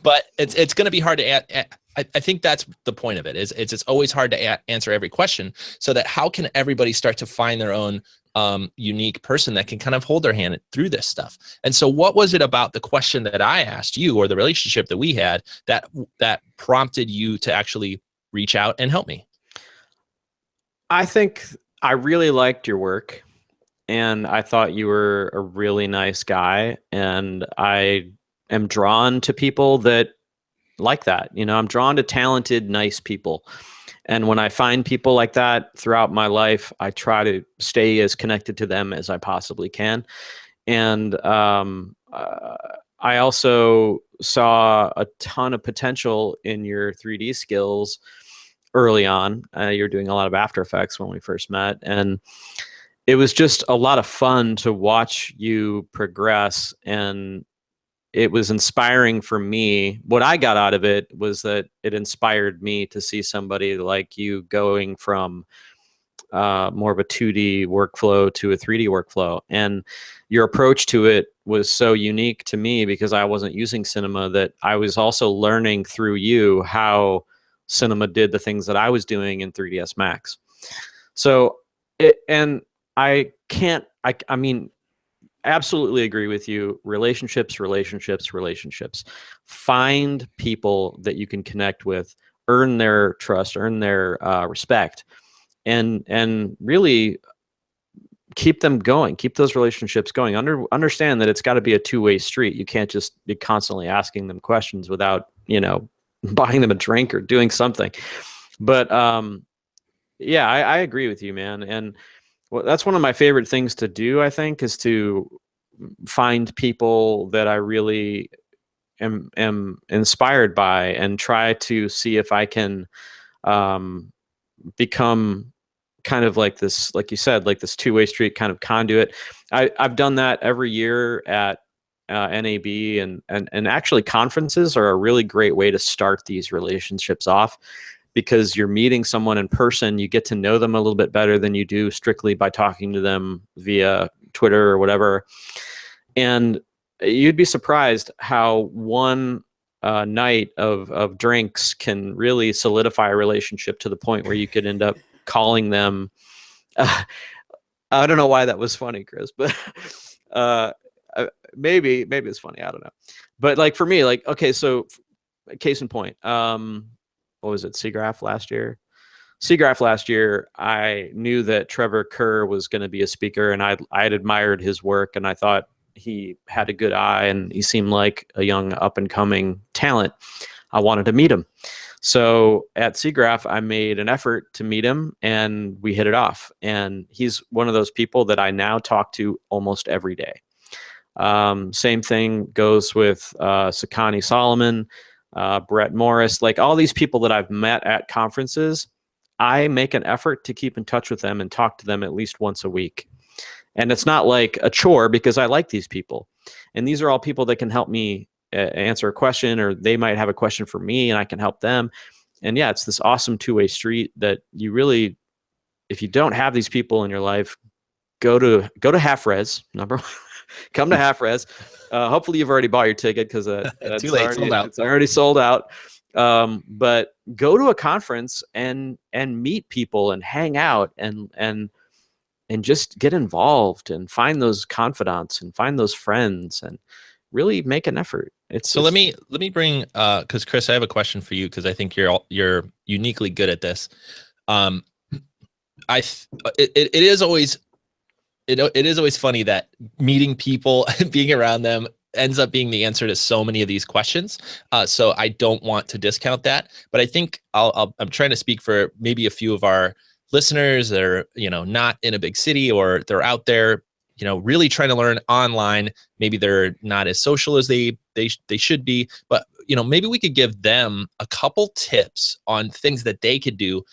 But it's going to be hard to I think that's the point of it, is it's always hard to answer every question, so that how can everybody start to find their own unique person that can kind of hold their hand through this stuff. And so what was it about the question that I asked you, or the relationship that we had, that prompted you to actually reach out and help me? I think I really liked your work, and I thought you were a really nice guy, and I am drawn to people that like that. I'm drawn to talented, nice people. And when I find people like that throughout my life, I try to stay as connected to them as I possibly can. And I also saw a ton of potential in your 3D skills early on. You're doing a lot of After Effects when we first met, and it was just a lot of fun to watch you progress. And it was inspiring for me. What I got out of it was that it inspired me to see somebody like you going from more of a 2D workflow to a 3D workflow. And your approach to it was so unique to me because I wasn't using Cinema, that I was also learning through you how Cinema did the things that I was doing in 3ds Max. So I mean, absolutely agree with you. Relationships. Find people that you can connect with, earn their trust, earn their respect, and really keep them going, keep those relationships going. Understand that it's got to be a two-way street. You can't just be constantly asking them questions without, buying them a drink or doing something. But yeah, I agree with you, man. And that's one of my favorite things to do, I think, is to find people that I really am inspired by and try to see if I can become kind of like this, like you said, like this two-way street kind of conduit. I've done that every year at NAB, and actually conferences are a really great way to start these relationships off, because you're meeting someone in person. You get to know them a little bit better than you do strictly by talking to them via Twitter or whatever. And you'd be surprised how one night of drinks can really solidify a relationship to the point where you could end up calling them. I don't know why that was funny, Chris, but maybe it's funny. I don't know. But like for me, like, okay, so case in point, what was it? SIGGRAPH last year. SIGGRAPH last year, I knew that Trevor Kerr was going to be a speaker, and I'd admired his work, and I thought he had a good eye, and he seemed like a young up and coming talent. I wanted to meet him. So at SIGGRAPH, I made an effort to meet him, and we hit it off. And he's one of those people that I now talk to almost every day. Same thing goes with Sakani Solomon, Brett Morris, like all these people that I've met at conferences. I make an effort to keep in touch with them and talk to them at least once a week. And it's not like a chore, because I like these people. And these are all people that can help me answer a question, or they might have a question for me and I can help them. And yeah, it's this awesome two-way street that you really, if you don't have these people in your life, go to Half Res, number one. Come to Half Res. Hopefully you've already bought your ticket, because too late, sold out. It's already sold out. But go to a conference and meet people and hang out and just get involved and find those confidants and find those friends and really make an effort. Let me bring because Chris, I have a question for you, because I think you're uniquely good at this. It is always funny that meeting people and being around them ends up being the answer to so many of these questions. So I don't want to discount that, but I think I'm trying to speak for maybe a few of our listeners that are, not in a big city, or they're out there, really trying to learn online. Maybe they're not as social as they should be, but maybe we could give them a couple tips on things that they could do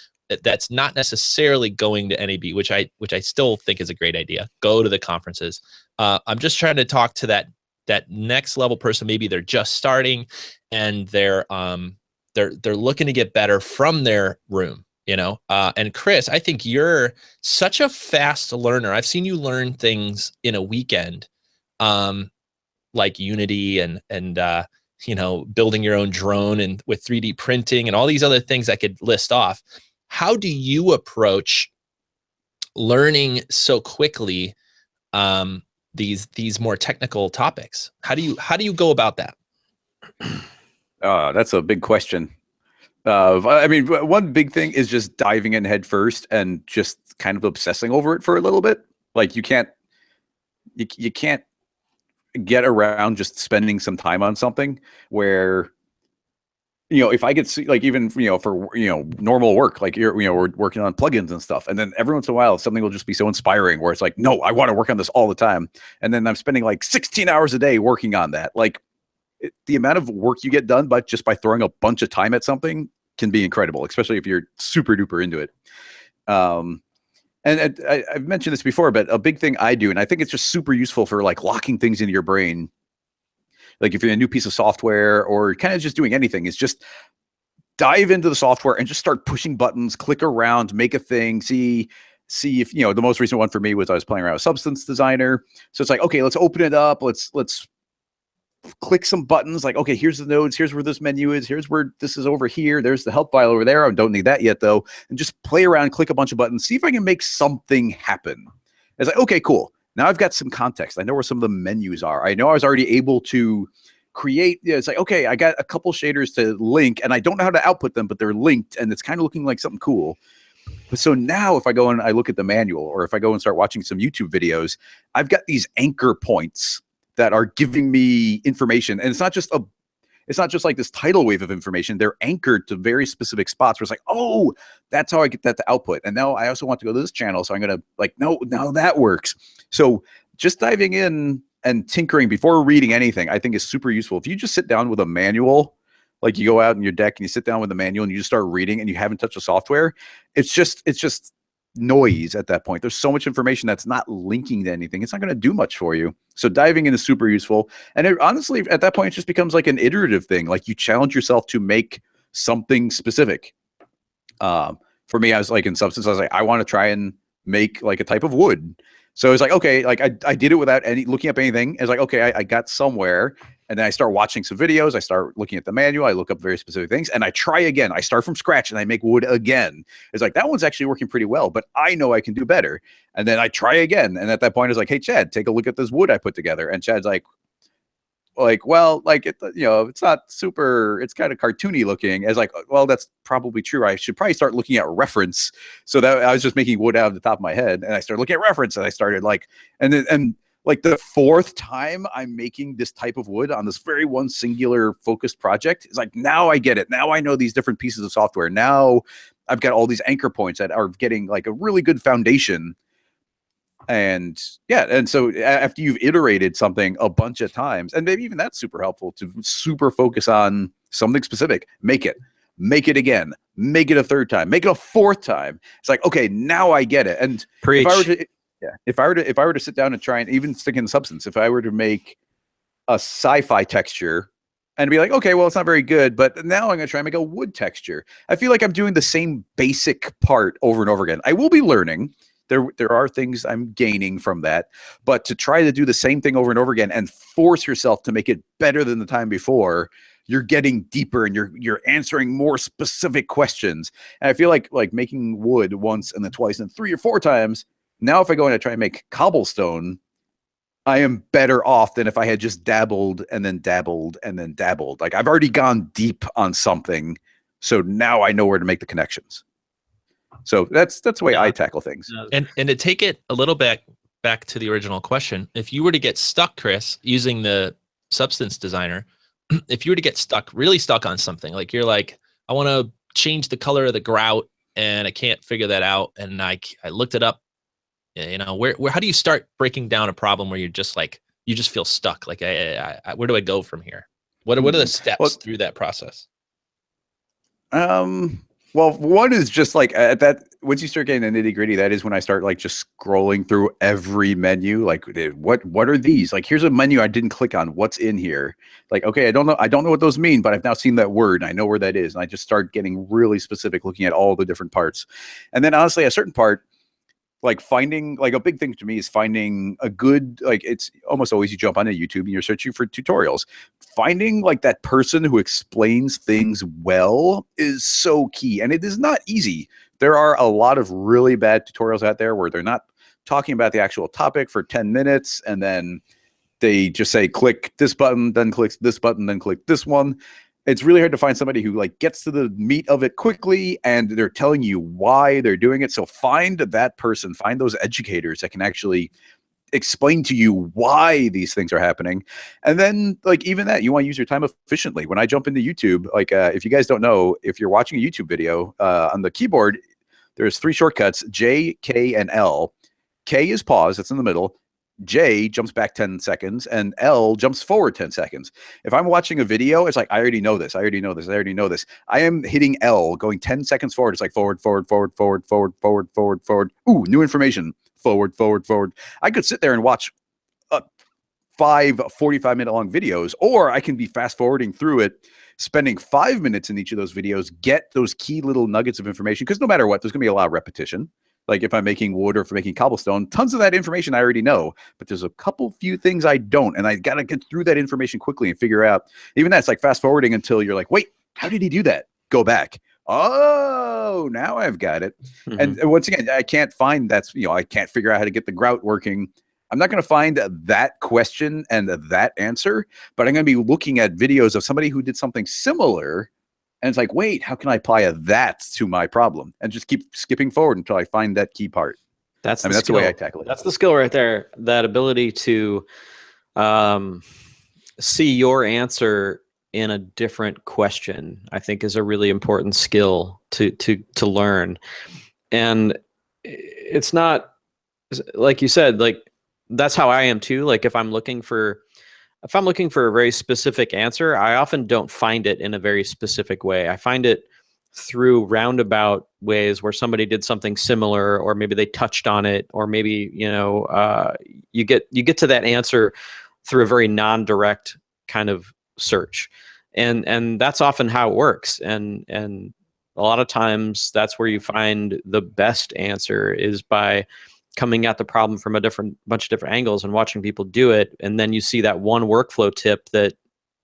that's not necessarily going to NAB, which I still think is a great idea. Go to the conferences. I'm just trying to talk to that next level person. Maybe they're just starting and they're looking to get better from their room, and Chris, I think you're such a fast learner. I've seen you learn things in a weekend, like Unity and building your own drone and with 3D printing and all these other things I could list off. How do you approach learning so quickly these more technical topics? How do you go about that? That's a big question. I mean, one big thing is just diving in head first and just kind of obsessing over it for a little bit. Like you can't get around just spending some time on something where if I get like even for normal work, like we're working on plugins and stuff, and then every once in a while something will just be so inspiring where it's like, no, I want to work on this all the time, and then I'm spending like 16 hours a day working on that. Like the amount of work you get done by throwing a bunch of time at something can be incredible, especially if you're super duper into it. And I've mentioned this before, but a big thing I do, and I think it's just super useful for like locking things into your brain. Like if you're a new piece of software or kind of just doing anything, is just dive into the software and just start pushing buttons, click around, make a thing, see if, the most recent one for me was I was playing around with Substance Designer. So it's like, okay, let's open it up. Let's click some buttons. Like, okay, here's the nodes. Here's where this menu is. Here's where this is over here. There's the help file over there. I don't need that yet though. And just play around, click a bunch of buttons, see if I can make something happen. It's like, okay, cool. Now I've got some context. I know where some of the menus are. I know I was already able to create. It's like, okay, I got a couple shaders to link and I don't know how to output them, but they're linked and it's kind of looking like something cool. But so now if I go and I look at the manual, or if I go and start watching some YouTube videos, I've got these anchor points that are giving me information. And it's not just like this tidal wave of information. They're anchored to very specific spots where it's like, oh, that's how I get that to output. And now I also want to go to this channel. So I'm going to like, no, now that works. So just diving in and tinkering before reading anything, I think is super useful. If you just sit down with a manual, like you go out in your deck and you sit down with the manual and you just start reading and you haven't touched the software, it's just noise at that point. There's so much information that's not linking to anything. It's not going to do much for you. So diving in is super useful. And honestly, at that point, it just becomes like an iterative thing. Like you challenge yourself to make something specific. For me, I was like in Substance, I was like, I want to try and make like a type of wood. So it's like, okay, like I did it without looking up anything. It's like, okay, I got somewhere. And then I start watching some videos. I start looking at the manual. I look up very specific things and I try again. I start from scratch and I make wood again. It's like, that one's actually working pretty well, but I know I can do better. And then I try again. And at that point, it's like, hey, Chad, take a look at this wood I put together. And Chad's like, well, like, it's not super, it's kind of cartoony looking. As like, well, that's probably true. I should probably start looking at reference. So that I was just making wood out of the top of my head. And I started looking at reference and I started like, and like the fourth time I'm making this type of wood on this very one singular focused project, it's like, now I get it. Now I know these different pieces of software. Now I've got all these anchor points that are getting like a really good foundation. And yeah, and so after you've iterated something a bunch of times, and maybe even that's super helpful to super focus on something specific, make it again, make it a third time, make it a fourth time. It's like, okay, now I get it. And Preach. if I were to sit down and try and even stick in Substance, if I were to make a sci-fi texture and be like, okay, well, it's not very good, but now I'm going to try and make a wood texture. I feel like I'm doing the same basic part over and over again. I will be learning. There are things I'm gaining from that, but to try to do the same thing over and over again and force yourself to make it better than the time before, you're getting deeper and you're answering more specific questions. And I feel like making wood once and then twice and 3 or 4 times. Now, if I go and I try and make cobblestone, I am better off than if I had just dabbled and then dabbled and then dabbled. Like I've already gone deep on something, so now I know where to make the connections. So that's the way I tackle things. And to take it a little bit back to the original question, if you were to get stuck, Chris, using the Substance Designer, if you were to get really stuck on something, like you're like, I want to change the color of the grout and I can't figure that out, and I looked it up, where how do you start breaking down a problem where you're just like, you just feel stuck? Like, where do I go from here? What are the steps through that process? Well, one is just like at that, once you start getting the nitty gritty, that is when I start like just scrolling through every menu. Like, what are these? Like, here's a menu I didn't click on. What's in here? Like, okay, I don't know what those mean, but I've now seen that word and I know where that is. And I just start getting really specific, looking at all the different parts. And then honestly, a certain part, like finding, like a big thing to me is finding a good, like it's almost always you jump onto YouTube and you're searching for tutorials. Finding like that person who explains things well is so key. And it is not easy. There are a lot of really bad tutorials out there where they're not talking about the actual topic for 10 minutes. And then they just say, click this button, then click this button, then click this one. It's really hard to find somebody who like gets to the meat of it quickly and they're telling you why they're doing it. So find that person, find those educators that can actually explain to you why these things are happening. And then like even that, you want to use your time efficiently. When I jump into YouTube, like if you guys don't know, if you're watching a YouTube video on the keyboard, there's 3 shortcuts, J, K, and L. K is pause, that's in the middle. J jumps back 10 seconds and L jumps forward 10 seconds. If I'm watching a video, it's like, I already know this. I already know this. I already know this. I am hitting L going 10 seconds forward. It's like forward, forward, forward, forward, forward, forward, forward, forward. Ooh, new information. Forward, forward, forward. I could sit there and watch 5 45-minute long videos, or I can be fast forwarding through it, spending 5 minutes in each of those videos, get those key little nuggets of information. Because no matter what, there's going to be a lot of repetition. Like if I'm making wood or if I'm making cobblestone, tons of that information I already know, but there's a few things I don't, and I got to get through that information quickly and figure out. Even that's like fast forwarding until you're like, wait, how did he do that? Go back. Oh, now I've got it. Mm-hmm. And once again, I can't find I can't figure out how to get the grout working. I'm not going to find that question and that answer, but I'm going to be looking at videos of somebody who did something similar. And it's like, wait, how can I apply that to my problem? And just keep skipping forward until I find that key part. That's the way I tackle it. That's the skill right there. That ability to see your answer in a different question, I think, is a really important skill to learn. And it's not, like you said, like that's how I am too. Like if I'm looking for a very specific answer, I often don't find it in a very specific way. I find it through roundabout ways where somebody did something similar, or maybe they touched on it, or maybe, you get to that answer through a very non-direct kind of search. And that's often how it works. And a lot of times that's where you find the best answer, is by coming at the problem from a bunch of different angles and watching people do it. And then you see that one workflow tip that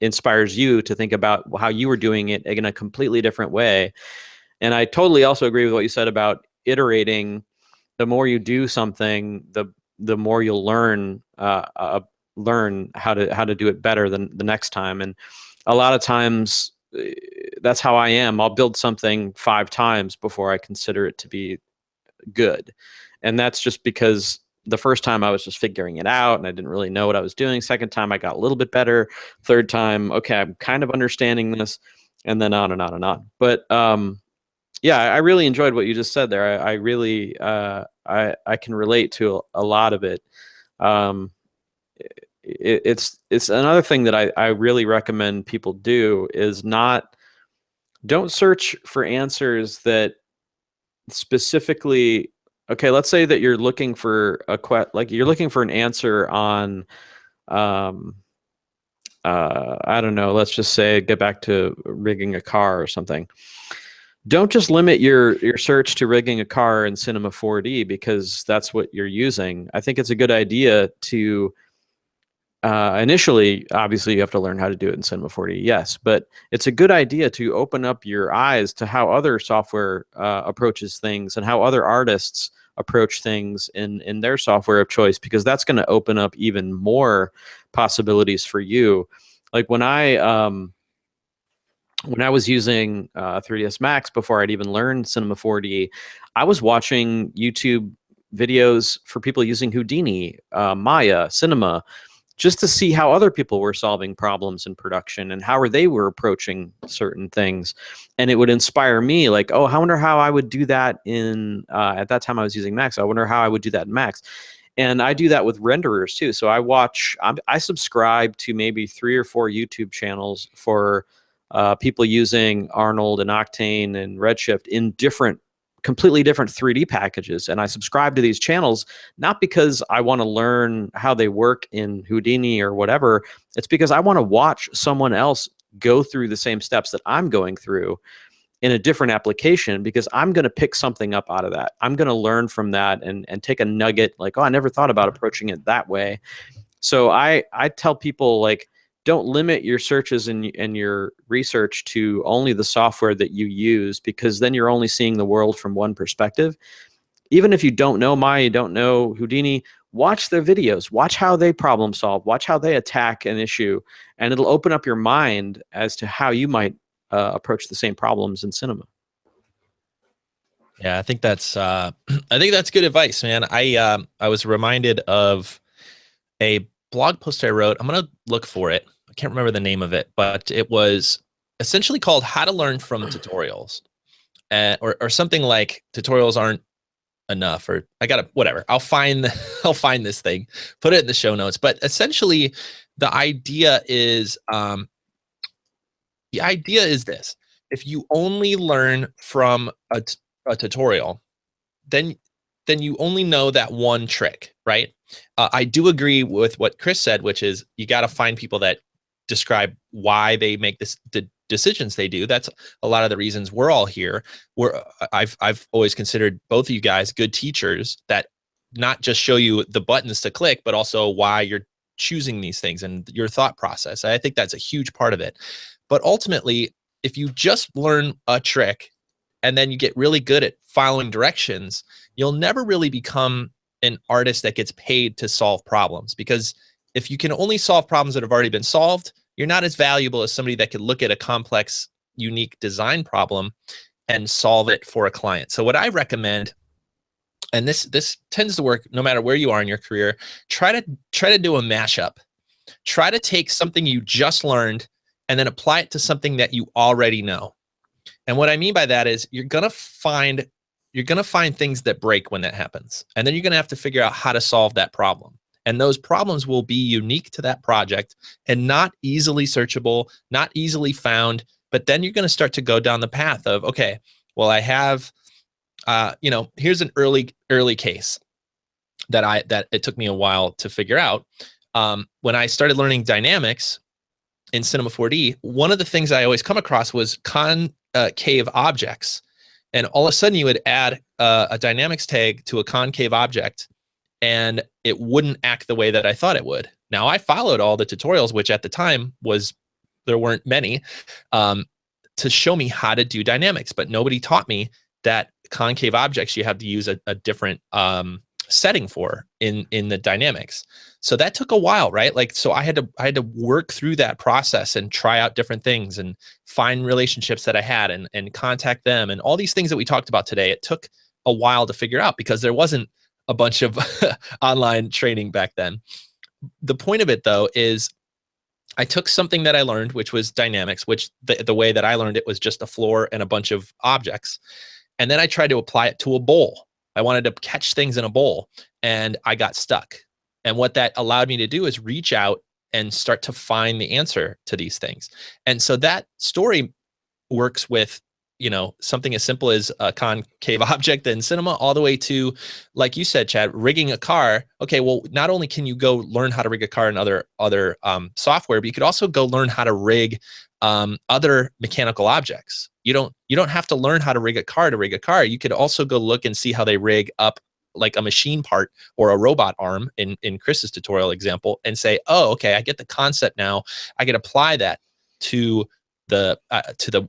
inspires you to think about how you were doing it in a completely different way. And I totally also agree with what you said about iterating. The more you do something, the more you'll learn how to do it better than the next time. And a lot of times that's how I am. I'll build something 5 times before I consider it to be good. And that's just because the first time I was just figuring it out and I didn't really know what I was doing. Second time I got a little bit better. Third time, okay, I'm kind of understanding this, and then on and on and on. But yeah, I really enjoyed what you just said there. I really I can relate to a lot of it. It's another thing that I really recommend people do is don't search for answers that specifically. Okay, let's say that you're looking for you're looking for an answer on, I don't know, let's just say, get back to rigging a car or something. Don't just limit your search to rigging a car in Cinema 4D because that's what you're using. I think it's a good idea to, initially, obviously you have to learn how to do it in Cinema 4D, yes, but it's a good idea to open up your eyes to how other software approaches things and how other artists approach things in their software of choice, because that's going to open up even more possibilities for you. Like when I was using 3ds Max before I'd even learned Cinema 4D, I was watching YouTube videos for people using Houdini, Maya, Cinema, just to see how other people were solving problems in production and how they were approaching certain things. And it would inspire me, like, oh, I wonder how I would do that in, at that time I was using Max. I wonder how I would do that in Max. And I do that with renderers too. So I subscribe to maybe 3 or 4 YouTube channels for people using Arnold and Octane and Redshift in completely different 3D packages. And I subscribe to these channels, not because I want to learn how they work in Houdini or whatever. It's because I want to watch someone else go through the same steps that I'm going through in a different application, because I'm going to pick something up out of that. I'm going to learn from that and take a nugget, like, oh, I never thought about approaching it that way. So I tell people, like, don't limit your searches and your research to only the software that you use, because then you're only seeing the world from one perspective. Even if you don't know Maya, you don't know Houdini, watch their videos, watch how they problem solve, watch how they attack an issue, and it'll open up your mind as to how you might approach the same problems in cinema. Yeah, I think that's good advice, man. I was reminded of a blog post I wrote. I'm going to look for it. I can't remember the name of it, but it was essentially called How to Learn from Tutorials, or something like tutorials aren't enough, or whatever. I'll find this thing, put it in the show notes. But essentially the idea is this: if you only learn from a tutorial, then you only know that one trick, right? I do agree with what Chris said, which is you got to find people that describe why they make the decisions they do. That's a lot of the reasons we're all here. I've always considered both of you guys good teachers that not just show you the buttons to click, but also why you're choosing these things and your thought process. I think that's a huge part of it. But ultimately, if you just learn a trick and then you get really good at following directions, you'll never really become an artist that gets paid to solve problems. Because if you can only solve problems that have already been solved, you're not as valuable as somebody that could look at a complex, unique design problem and solve it for a client. So what I recommend, and this tends to work no matter where you are in your career, try to do a mashup. Try to take something you just learned and then apply it to something that you already know. And what I mean by that is you're gonna find things that break when that happens. And then you're gonna have to figure out how to solve that problem. And those problems will be unique to that project and not easily searchable, not easily found. But then you're gonna start to go down the path of, okay, well, I have, here's an early case that it took me a while to figure out. When I started learning dynamics in Cinema 4D, one of the things I always come across was concave objects. And all of a sudden you would add a dynamics tag to a concave object and it wouldn't act the way that I thought it would. Now I followed all the tutorials, which at the time there weren't many, to show me how to do dynamics, but nobody taught me that concave objects you have to use a different setting for in the dynamics. So that took a while, right? Like, so I had to work through that process and try out different things and find relationships that I had and contact them and all these things that we talked about today. It took a while to figure out because there wasn't a bunch of online training back then. The point of it though is I took something that I learned, which was dynamics, which the way that I learned it was just a floor and a bunch of objects. And then I tried to apply it to a bowl. I wanted to catch things in a bowl and I got stuck. And what that allowed me to do is reach out and start to find the answer to these things. And so that story works with, something as simple as a concave object in Cinema all the way to, like you said, Chad, rigging a car. Okay, well, not only can you go learn how to rig a car in other software, but you could also go learn how to rig other mechanical objects. You don't have to learn how to rig a car to rig a car. You could also go look and see how they rig up like a machine part or a robot arm in Chris's tutorial example and say, oh, okay, I get the concept now. I can apply that to the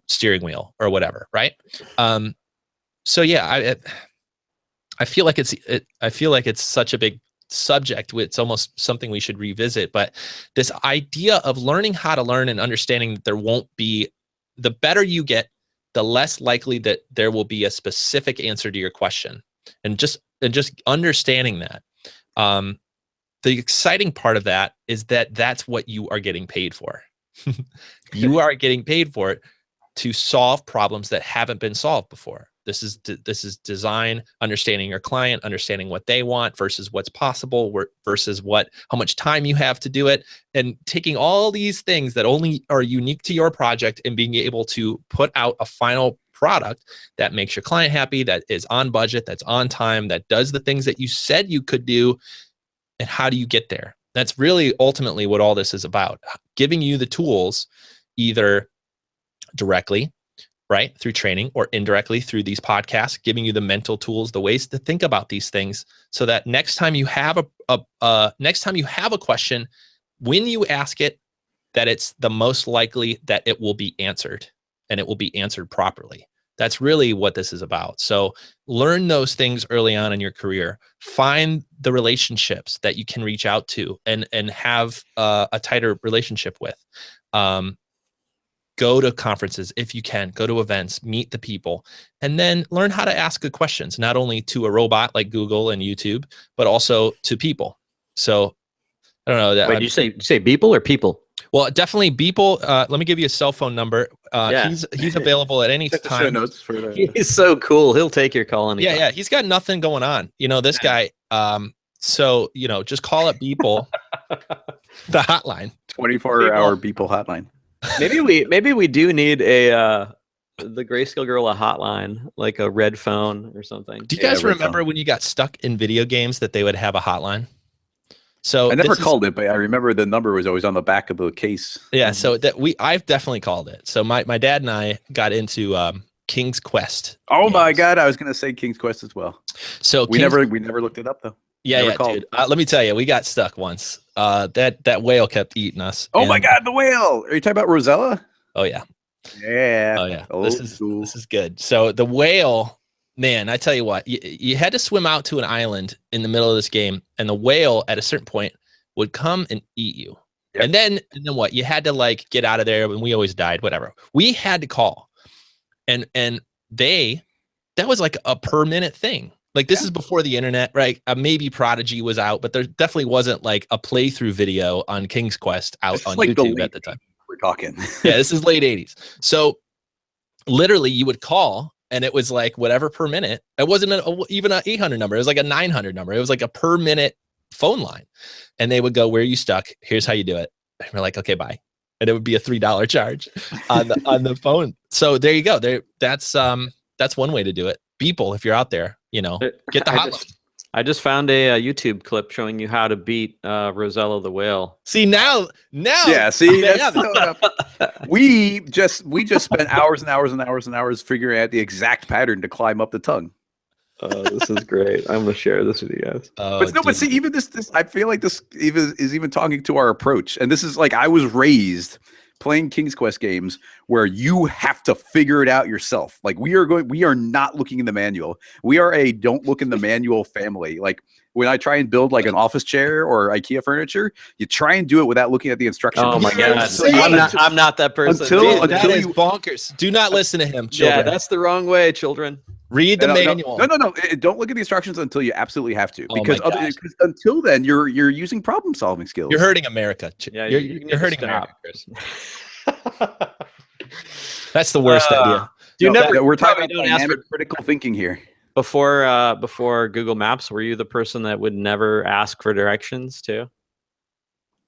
steering wheel or whatever, right? So yeah, I feel like it's such a big subject. It's almost something we should revisit. But this idea of learning how to learn and understanding that there won't be, the better you get, the less likely that there will be a specific answer to your question. And just understanding that. The exciting part of that is that that's what you are getting paid for. You are getting paid for it to solve problems that haven't been solved before. This is design, understanding your client, understanding what they want versus what's possible versus how much time you have to do it, and taking all these things that only are unique to your project and being able to put out a final product that makes your client happy, that is on budget, that's on time, that does the things that you said you could do. And how do you get there? That's really ultimately what all this is about. Giving you the tools, either directly, right, through training, or indirectly through these podcasts, giving you the mental tools, the ways to think about these things, so that next time you have a question, when you ask it, that it's the most likely that it will be answered, and it will be answered properly. That's really what this is about. So learn those things early on in your career. Find the relationships that you can reach out to and have a tighter relationship with. Go to conferences if you can. Go to events, meet the people, and then learn how to ask good questions, not only to a robot like Google and YouTube, but also to people. So I don't know. Wait, did you say Beeple or people? Well, definitely Beeple. Let me give you a cell phone number. Yeah. He's available at any Check the show time. notes for the. He's so cool. He'll take your call anytime. Yeah. He's got nothing going on. This guy. So just call up Beeple, the hotline. 24-hour Beeple hotline. Maybe we do need the Greyscalegorilla hotline, like a red phone or something. Do you guys remember when you got stuck in video games that they would have a hotline? So I never called it, but I remember the number was always on the back of the case. Yeah, so I've definitely called it. So my dad and I got into King's Quest. Oh my God, I was gonna say King's Quest as well. So we never looked it up though. Yeah, dude. Let me tell you, we got stuck once. That whale kept eating us. Oh my God, the whale! Are you talking about Rosella? Oh yeah. Yeah. Oh yeah. This is good. So the whale, man, I tell you what, you had to swim out to an island in the middle of this game, and the whale at a certain point would come and eat you. Yep. And then what? You had to like get out of there, and we always died. Whatever. We had to call, and that was like a per minute thing. Like this is before the internet, right? Maybe Prodigy was out, but there definitely wasn't like a playthrough video on King's Quest out on YouTube at the time. We're talking. Yeah, this is late 80s. So literally you would call and it was like whatever per minute. It wasn't even an 800 number. It was like a 900 number. It was like a per minute phone line. And they would go, where are you stuck? Here's how you do it. And we're like, okay, bye. And it would be a $3 charge on the phone. So there you go. That's one way to do it. Beeple, if you're out there, get the hotline. I just found a YouTube clip showing you how to beat Rosella the whale. See now. Yeah, see, that's we just spent hours and hours and hours and hours figuring out the exact pattern to climb up the tongue. Oh, this is great. I'm gonna share this with you guys. But see, even this, I feel like this is even talking to our approach. And this is like I was raised playing King's Quest games where you have to figure it out yourself. Like we are not looking in the manual. We are a don't look in the manual family. Like when I try and build like an office chair or IKEA furniture, you try and do it without looking at the instructions. Oh my God. I'm not that person. That is bonkers. Do not listen to him, children. Yeah, that's the wrong way, children. Read the manual. No. Don't look at the instructions until you absolutely have to, because until then you're using problem solving skills. You're hurting America. Yeah, you're hurting America, Chris. That's the worst idea. We're talking about dynamic critical thinking here. Before Google Maps, were you the person that would never ask for directions too?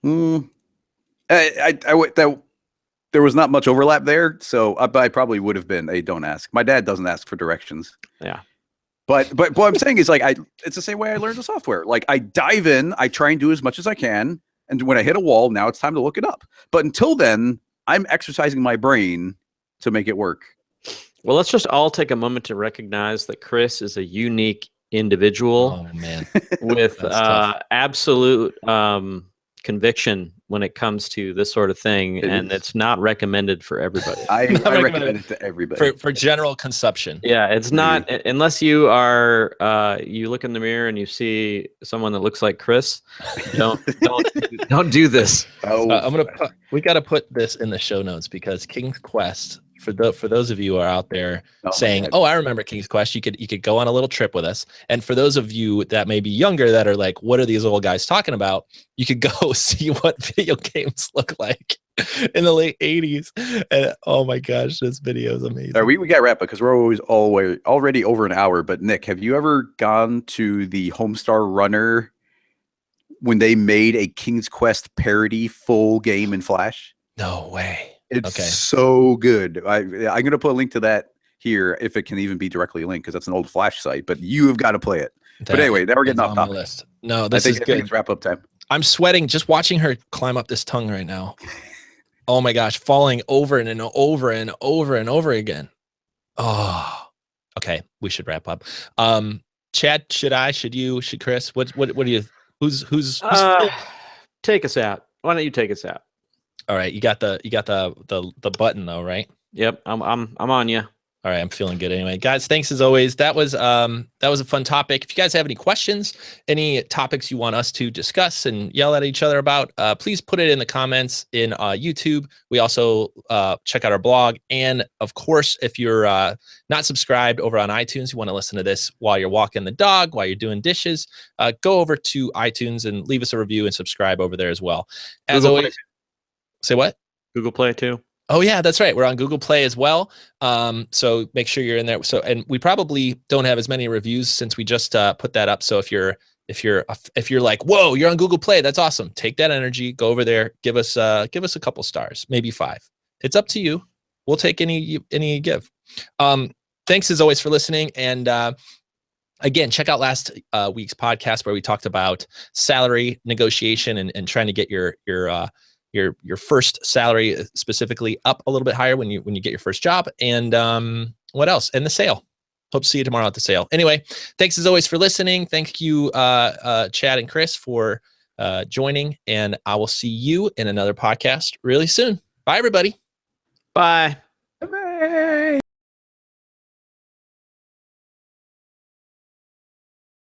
There was not much overlap there, so I probably would have been a don't ask. My dad doesn't ask for directions. Yeah. But what I'm saying is like it's the same way I learned the software. Like I dive in, I try and do as much as I can, and when I hit a wall, now it's time to look it up. But until then, I'm exercising my brain to make it work. Well, let's just all take a moment to recognize that Chris is a unique individual. Oh man, with absolute conviction when it comes to this sort of thing, it's not recommended for everybody. I recommend it to everybody for general consumption. Yeah, it's not unless you are you look in the mirror and you see someone that looks like Chris. Don't do this. We got to put this in the show notes, because King's Quest, for those of you who are out there saying, "Oh, I remember King's Quest," you could go on a little trip with us. And for those of you that may be younger that are like, "What are these old guys talking about?" You could go see what video games look like in the late 80s. And oh my gosh, this video is amazing. Right, we got to wrap up because we're already over an hour. But Nick, have you ever gone to the Homestar Runner when they made a King's Quest parody full game in Flash? No way. It's so good. I'm going to put a link to that here if it can even be directly linked, because that's an old Flash site. But you have got to play it. But anyway, now we're getting off topic. List. No, this is good. I think it's wrap up time. I'm sweating just watching her climb up this tongue right now. Oh my gosh, falling over and over and over and over again. Oh, okay. We should wrap up. Chad, should you, Chris? What do you? Who's take us out? Why don't you take us out? All right, you got the button though, right? Yep, I'm on you. All right, I'm feeling good anyway. Guys, thanks as always. That was a fun topic. If you guys have any questions, any topics you want us to discuss and yell at each other about, please put it in the comments in YouTube. We also check out our blog. And of course, if you're not subscribed over on iTunes, you want to listen to this while you're walking the dog, while you're doing dishes, go over to iTunes and leave us a review and subscribe over there as well. As Google always, say what? Google Play too. Oh yeah, that's right. We're on Google Play as well. So make sure you're in there. So, and we probably don't have as many reviews since we just put that up. So if you're like, whoa, you're on Google Play, that's awesome. Take that energy, go over there, give us a couple stars, maybe 5. It's up to you. We'll take any you give. Thanks as always for listening. And again, check out last week's podcast where we talked about salary negotiation and trying to get your first salary specifically up a little bit higher when you get your first job. And what else? And the sale. Hope to see you tomorrow at the sale. Anyway, thanks as always for listening. Thank you, Chad and Chris, for joining. And I will see you in another podcast really soon. Bye, everybody. Bye. Bye.